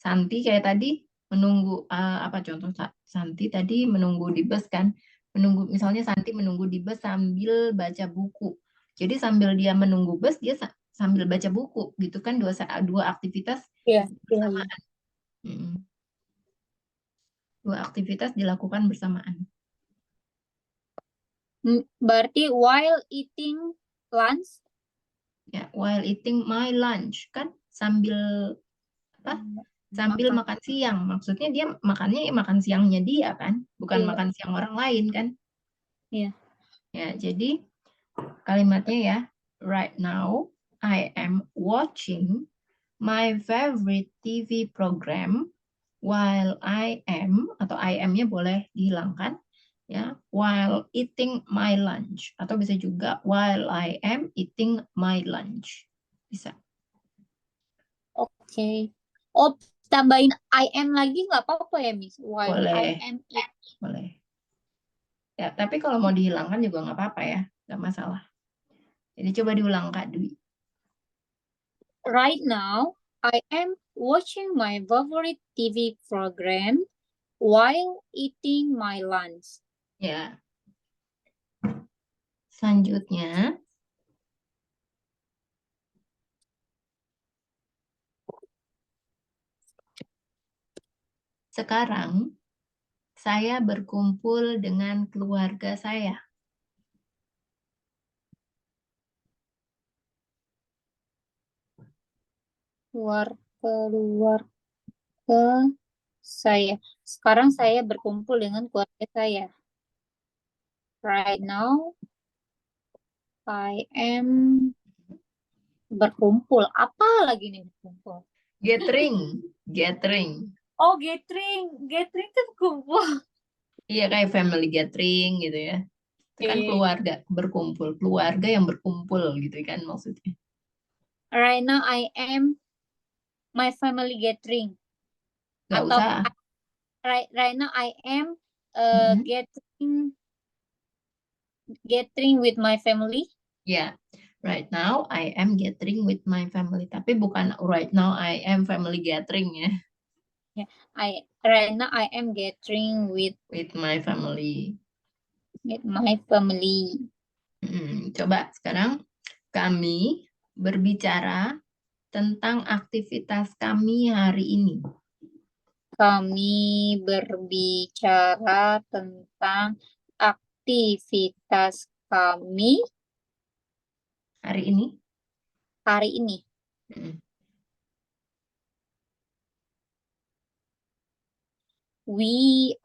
Speaker 2: Santi kayak tadi menunggu apa contoh Santi tadi menunggu di bus kan, menunggu misalnya Santi menunggu di bus sambil baca buku. Jadi sambil dia menunggu bus dia sambil baca buku gitu kan dua aktivitas
Speaker 1: Iya, iya, iya.
Speaker 2: bersamaan. Dua aktivitas dilakukan bersamaan.
Speaker 1: Berarti while eating lunch.
Speaker 2: Ya, while eating my lunch kan sambil apa? Sambil makan siang. Maksudnya dia makannya makan siangnya dia kan, bukan
Speaker 1: Iya.
Speaker 2: makan siang orang lain kan.
Speaker 1: Iya.
Speaker 2: Ya, jadi kalimatnya ya, right now I am watching my favorite TV program while I am atau I am-nya boleh dihilangkan ya, while eating my lunch atau bisa juga while I am eating my lunch. Bisa.
Speaker 1: Oke. Oh, tambahin I am lagi nggak apa-apa ya, Miss? While I
Speaker 2: Boleh,
Speaker 1: am
Speaker 2: boleh. Ya, tapi kalau mau dihilangkan juga nggak apa-apa ya, nggak masalah. Jadi coba diulang Kak Dwi.
Speaker 1: right now I am watching my favorite TV program while eating my lunch.
Speaker 2: Ya. Selanjutnya, sekarang saya berkumpul dengan keluarga saya.
Speaker 1: Keluar ke saya. Sekarang saya berkumpul dengan keluarga saya. Right now, I am berkumpul. Apa lagi nih berkumpul?
Speaker 2: Gathering, gathering.
Speaker 1: Oh, gathering. Gathering itu berkumpul.
Speaker 2: Iya, kayak family gathering gitu ya. Itu kan
Speaker 1: Iya.
Speaker 2: keluarga berkumpul, keluarga yang berkumpul gitu kan maksudnya.
Speaker 1: Right now, I am my family gathering.
Speaker 2: Nggak
Speaker 1: Atau
Speaker 2: usah.
Speaker 1: right now, I am
Speaker 2: Mhm.
Speaker 1: gathering with my family.
Speaker 2: Ya, right now I am gathering with my family. Tapi bukan right now I am family gathering ya.
Speaker 1: Right now, I am gathering with
Speaker 2: With my family.
Speaker 1: my family.
Speaker 2: Coba sekarang kami berbicara tentang aktivitas kami hari ini.
Speaker 1: Kami berbicara tentang aktivitas kami
Speaker 2: Hari ini.
Speaker 1: hari ini.
Speaker 2: Mm.
Speaker 1: We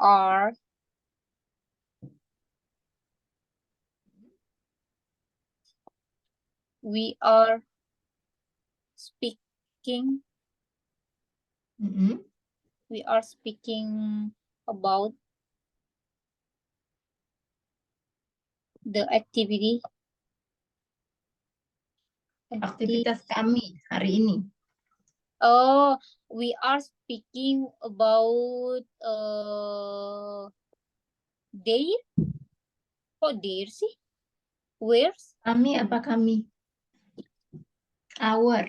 Speaker 1: are speaking.
Speaker 2: Mm-mm.
Speaker 1: We are speaking about the activity.
Speaker 2: Aktivitas kami hari ini.
Speaker 1: Oh, we are speaking about their. Kok their sih? Where's?
Speaker 2: Kami apa kami? Our.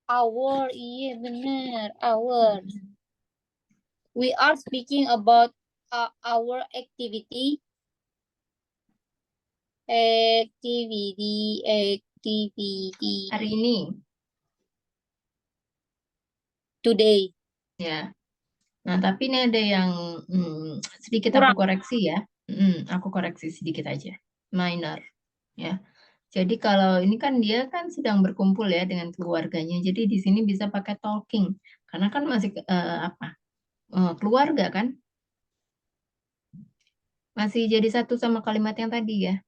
Speaker 1: Our, iya benar, our. We are speaking about our activity. Activity
Speaker 2: Hari ini.
Speaker 1: today.
Speaker 2: Ya. Nah, tapi ini ada yang sedikit
Speaker 1: Kurang.
Speaker 2: aku koreksi ya. Aku koreksi sedikit aja. Minor. Ya. Jadi kalau ini kan dia kan sedang berkumpul ya dengan keluarganya. Jadi di sini bisa pakai talking. Karena kan masih keluarga kan. Masih jadi satu sama kalimat yang tadi ya.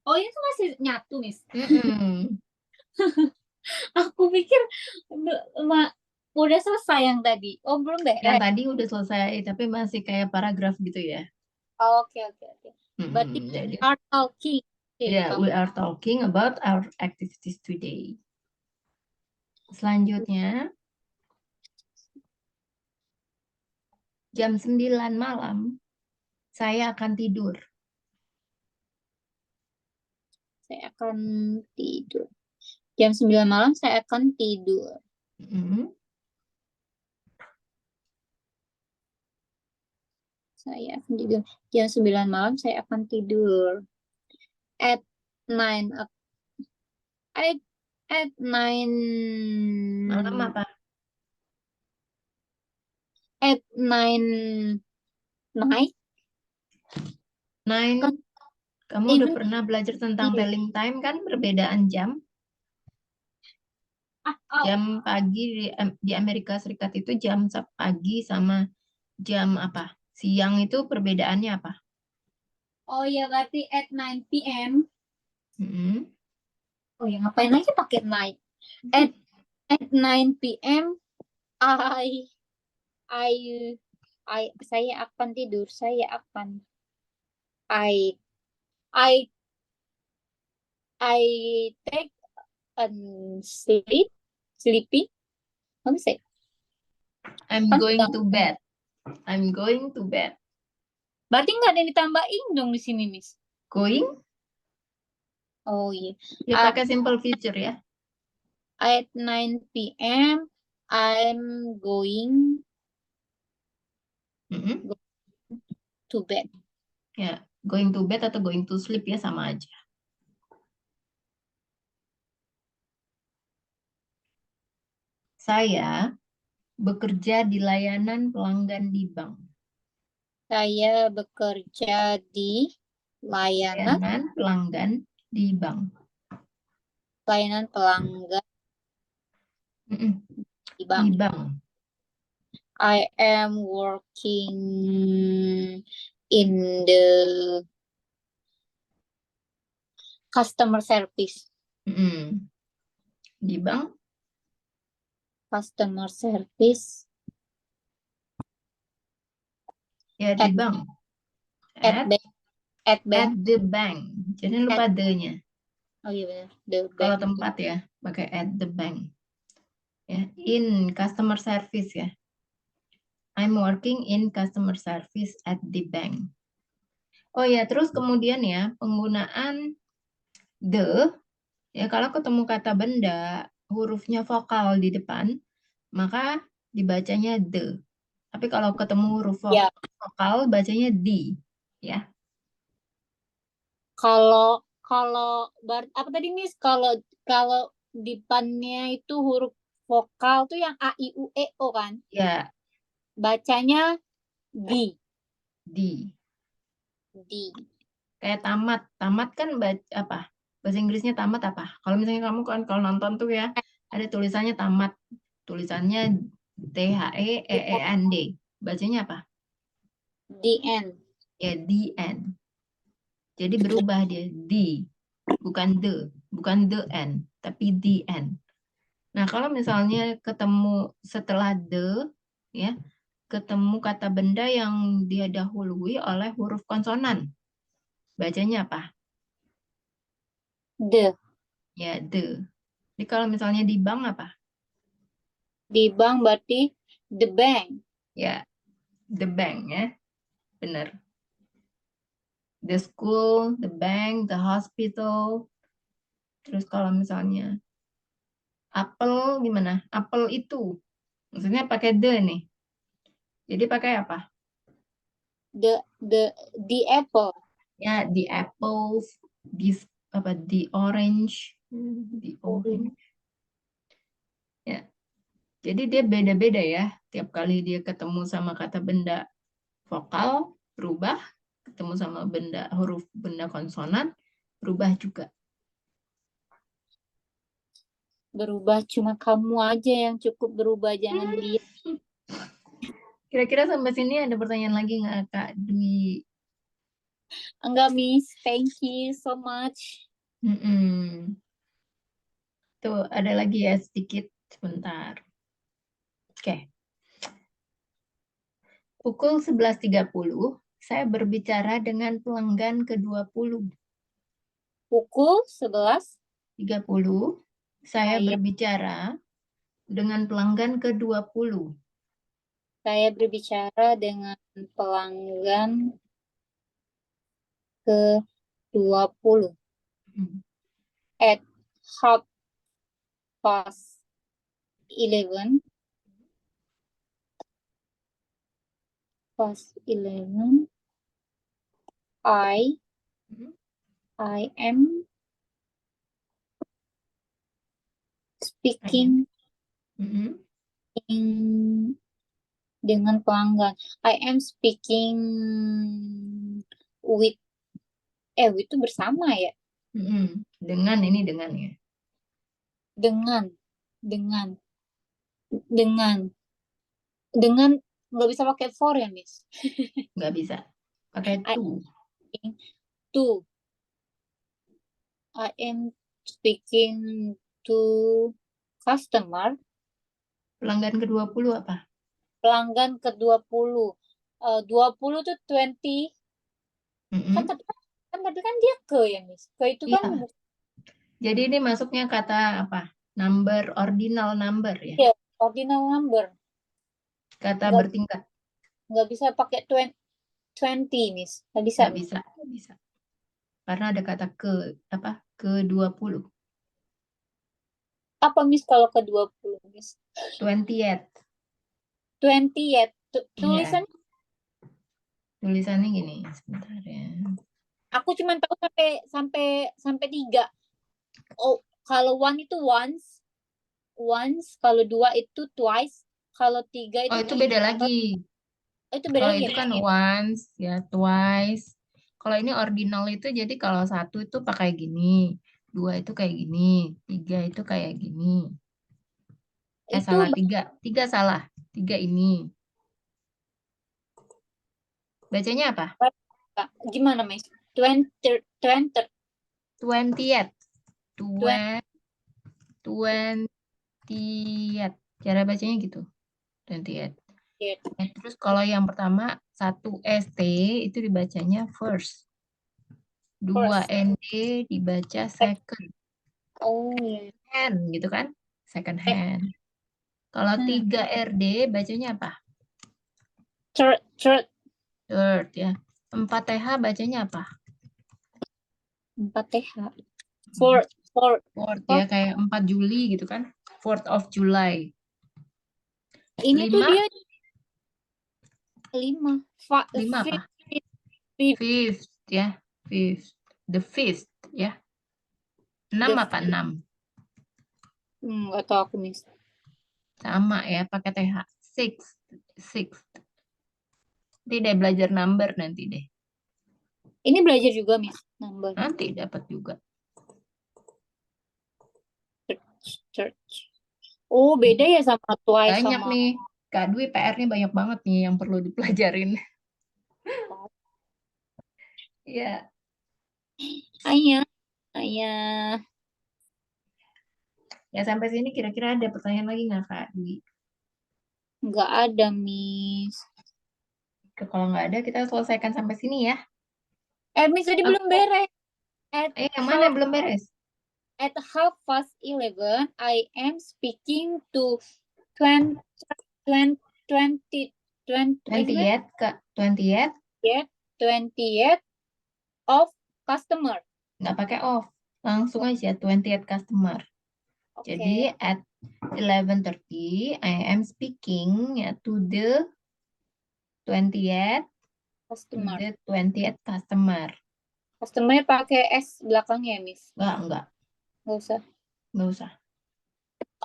Speaker 1: Oh, itu masih nyatu, Miss.
Speaker 2: Mm-mm.
Speaker 1: Aku pikir udah selesai yang tadi. Oh, belum
Speaker 2: Yang
Speaker 1: beres.
Speaker 2: tadi udah selesai, tapi masih kayak paragraf gitu ya.
Speaker 1: Oh, oke. Berarti
Speaker 2: Jadi,
Speaker 1: are talking.
Speaker 2: yeah, we are talking about our activities today. Selanjutnya, jam 9 malam, saya akan tidur.
Speaker 1: Saya akan tidur. Jam 9 malam saya akan tidur. Saya akan tidur. Jam 9 malam saya akan tidur. At 9 at 9
Speaker 2: Malam apa?
Speaker 1: at 9 night.
Speaker 2: 9. Kamu udah
Speaker 1: Even
Speaker 2: pernah belajar tentang
Speaker 1: iya.
Speaker 2: telling time kan? Perbedaan jam. Jam pagi di Amerika Serikat itu jam pagi sama jam apa? Siang itu perbedaannya apa?
Speaker 1: Oh ya, berarti at 9 p.m.
Speaker 2: Mm-mm.
Speaker 1: Oh ya, ngapain lagi pakai night? At 9 p.m. I saya akan tidur. I I take a sleeping. Apa sih?
Speaker 2: I'm
Speaker 1: Kan
Speaker 2: going
Speaker 1: sedang.
Speaker 2: to bed. I'm going to bed.
Speaker 1: Berarti nggak ada yang ditambahin dong di sini, Miss.
Speaker 2: Going?
Speaker 1: Oh iya.
Speaker 2: Ya pakai simple future ya.
Speaker 1: At 9 p.m. I'm going
Speaker 2: Mm-mm.
Speaker 1: to bed.
Speaker 2: Ya, going to bed atau going to sleep ya sama aja. Saya bekerja di layanan pelanggan di bank.
Speaker 1: Saya bekerja di layanan
Speaker 2: Layanan pelanggan di bank.
Speaker 1: pelanggan
Speaker 2: Mm-mm.
Speaker 1: di
Speaker 2: Di
Speaker 1: bank.
Speaker 2: bank.
Speaker 1: I am working in the customer service.
Speaker 2: Mm-mm. Di bank.
Speaker 1: Customer service
Speaker 2: Ya, di
Speaker 1: At-
Speaker 2: bank.
Speaker 1: at
Speaker 2: At,
Speaker 1: bank. At
Speaker 2: at
Speaker 1: bank.
Speaker 2: the bank. Jangan lupa the-nya.
Speaker 1: Oh iya benar. The
Speaker 2: Kalau
Speaker 1: bank.
Speaker 2: tempat ya, pakai at the bank. Ya, in customer service ya. I'm working in customer service at the bank. Oh ya, terus kemudian ya, penggunaan the, ya kalau ketemu kata benda, hurufnya vokal di depan, maka dibacanya the. Tapi kalau ketemu huruf
Speaker 1: Ya.
Speaker 2: vokal, bacanya di. Ya,
Speaker 1: Kalau apa tadi Miss? Kalau depannya itu huruf vokal tuh yang A I U E O kan?
Speaker 2: ya,
Speaker 1: Bacanya di.
Speaker 2: di.
Speaker 1: Di.
Speaker 2: Kayak tamat. Tamat kan apa? Bahasa Inggrisnya tamat apa? Kalau misalnya kamu kan kalau nonton tuh ya, ada tulisannya tamat. Tulisannya THEEEND. Bacanya apa?
Speaker 1: The end.
Speaker 2: Ya, the end. Jadi berubah dia di, bukan the end, tapi the end. Nah, kalau misalnya ketemu setelah the, ya, ketemu kata benda yang dia dahului oleh huruf konsonan. Bacanya apa?
Speaker 1: The.
Speaker 2: Ya, the. Jadi kalau misalnya di bank apa?
Speaker 1: Di bank berarti the bank.
Speaker 2: Ya, the bank ya. Benar. The school, the bank, the hospital. Terus kalau misalnya apel gimana? Apel itu. Maksudnya pakai the nih. Jadi pakai apa?
Speaker 1: The apple.
Speaker 2: Ya, the apples, the orange, the orange. Ya. Jadi dia beda-beda ya. Tiap kali dia ketemu sama kata benda vokal berubah, ketemu sama huruf benda konsonan berubah juga.
Speaker 1: Berubah cuma kamu aja yang cukup berubah, jangan dia.
Speaker 2: Kira-kira sampai sini ada pertanyaan lagi nggak Kak Dwi?
Speaker 1: Enggak, Miss. Thank you so much.
Speaker 2: Mm-mm. Tuh, ada lagi ya sedikit sebentar. Oke. Pukul 11.30, saya berbicara dengan pelanggan ke-20.
Speaker 1: Pukul 11.
Speaker 2: 30, saya
Speaker 1: Saya
Speaker 2: berbicara dengan pelanggan ke-20.
Speaker 1: Saya berbicara dengan pelanggan ke-20 at 11:30. Past 11. I am speaking
Speaker 2: Mm-mm.
Speaker 1: dengan pelanggan. I am speaking with itu bersama ya.
Speaker 2: Mm-mm. Dengan ini dengan ya.
Speaker 1: Dengan nggak bisa pakai for ya, Miss.
Speaker 2: Nggak bisa. Pakai
Speaker 1: I
Speaker 2: to.
Speaker 1: to I am speaking to customer.
Speaker 2: Pelanggan ke-20 apa?
Speaker 1: Pelanggan ke-20. 20 tuh 20. Kan
Speaker 2: Mm-mm.
Speaker 1: tapi kan dia ke ya, Miss. Ke itu kan
Speaker 2: Iya. Jadi ini masuknya kata apa? Number, ordinal number ya.
Speaker 1: ya, ordinal number.
Speaker 2: Kata
Speaker 1: Nggak,
Speaker 2: bertingkat.
Speaker 1: nggak bisa pakai 20, Miss. Nggak bisa,
Speaker 2: Nggak
Speaker 1: Miss.
Speaker 2: bisa. Nggak bisa. Karena ada kata ke 20.
Speaker 1: Apa Miss kalau ke 20 Miss?
Speaker 2: 20th.
Speaker 1: 20th.
Speaker 2: Iya,
Speaker 1: Tulisan
Speaker 2: tulisannya gini, sebentar ya.
Speaker 1: aku cuma tahu sampai sampai sampai 3. Oh, kalau one itu once, kalau 2 itu twice, kalau 3
Speaker 2: Oh,
Speaker 1: itu
Speaker 2: itu beda lagi.
Speaker 1: itu beda
Speaker 2: Kalau
Speaker 1: lagi
Speaker 2: itu
Speaker 1: ya?
Speaker 2: kan once, ya twice. Kalau ini ordinal itu jadi kalau 1 itu pakai gini, 2 itu kayak gini, 3 itu kayak gini.
Speaker 1: Itu
Speaker 2: Salah, 3. 3 salah. 3 ini. Bacanya apa?
Speaker 1: gimana Miss? 20, 20,
Speaker 2: 20th.
Speaker 1: 20.
Speaker 2: 20th. Cara bacanya gitu. 20th. Terus kalau yang pertama 1 ST itu dibacanya first. 2
Speaker 1: First.
Speaker 2: ND dibaca second.
Speaker 1: Oh ya.
Speaker 2: Hand gitu kan? Second hand. Kalau
Speaker 1: Hmm.
Speaker 2: 3 RD bacanya apa?
Speaker 1: Third, third,
Speaker 2: Third ya. 4 TH bacanya apa?
Speaker 1: 4 TH. Fourth, fourth,
Speaker 2: Fourth ya, kayak 4 Juli gitu kan? 4th of July.
Speaker 1: Ini tuh
Speaker 2: 5,
Speaker 1: dia 5.
Speaker 2: 5 apa?
Speaker 1: Fifth.
Speaker 2: Fifth ya. Fifth. The fifth ya. 6 apa? 6.
Speaker 1: Nggak tahu aku Miss.
Speaker 2: Sama ya, pakai TH. Sixth. Sixth. Nanti deh belajar number nanti deh.
Speaker 1: Ini belajar juga Miss number.
Speaker 2: Nanti dapat juga.
Speaker 1: Church. Oh, beda ya sama twice
Speaker 2: Banyak
Speaker 1: sama
Speaker 2: nih. Kak Dwi PR-nya banyak banget nih yang perlu dipelajarin. Iya.
Speaker 1: ayah. Ayah.
Speaker 2: Ya sampai sini kira-kira ada pertanyaan lagi nggak Kak Dwi?
Speaker 1: Nggak ada Miss.
Speaker 2: Kalau nggak ada kita selesaikan sampai sini ya.
Speaker 1: Miss tadi belum beres.
Speaker 2: Yang mana belum beres?
Speaker 1: At 11:30, I am speaking to 20, 20, 20,
Speaker 2: 20th, Kak. 20th
Speaker 1: 20th of customer.
Speaker 2: nggak pakai off. Langsung aja 20th customer.
Speaker 1: Oke.
Speaker 2: Jadi at 11:30 I am speaking ya to the 20th
Speaker 1: Customer.
Speaker 2: 20th customer.
Speaker 1: Customer pakai S belakangnya, Miss.
Speaker 2: Nggak
Speaker 1: Nggak usah.
Speaker 2: nggak usah.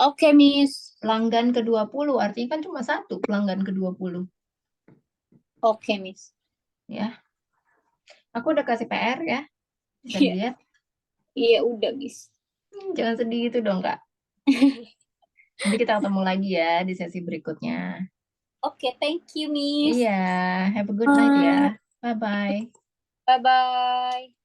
Speaker 1: Oke, Miss.
Speaker 2: Pelanggan ke-20 artinya kan cuma 1 pelanggan ke-20
Speaker 1: Oke, Miss.
Speaker 2: ya. Aku udah kasih PR ya. Bisa
Speaker 1: Iya.
Speaker 2: dilihat.
Speaker 1: Iya, udah, Miss.
Speaker 2: Jangan sedih gitu dong, Kak. Nanti kita ketemu lagi ya di sesi berikutnya.
Speaker 1: Oke, thank you, Miss.
Speaker 2: Iya, have a good night ya. Bye-bye.
Speaker 1: Bye-bye.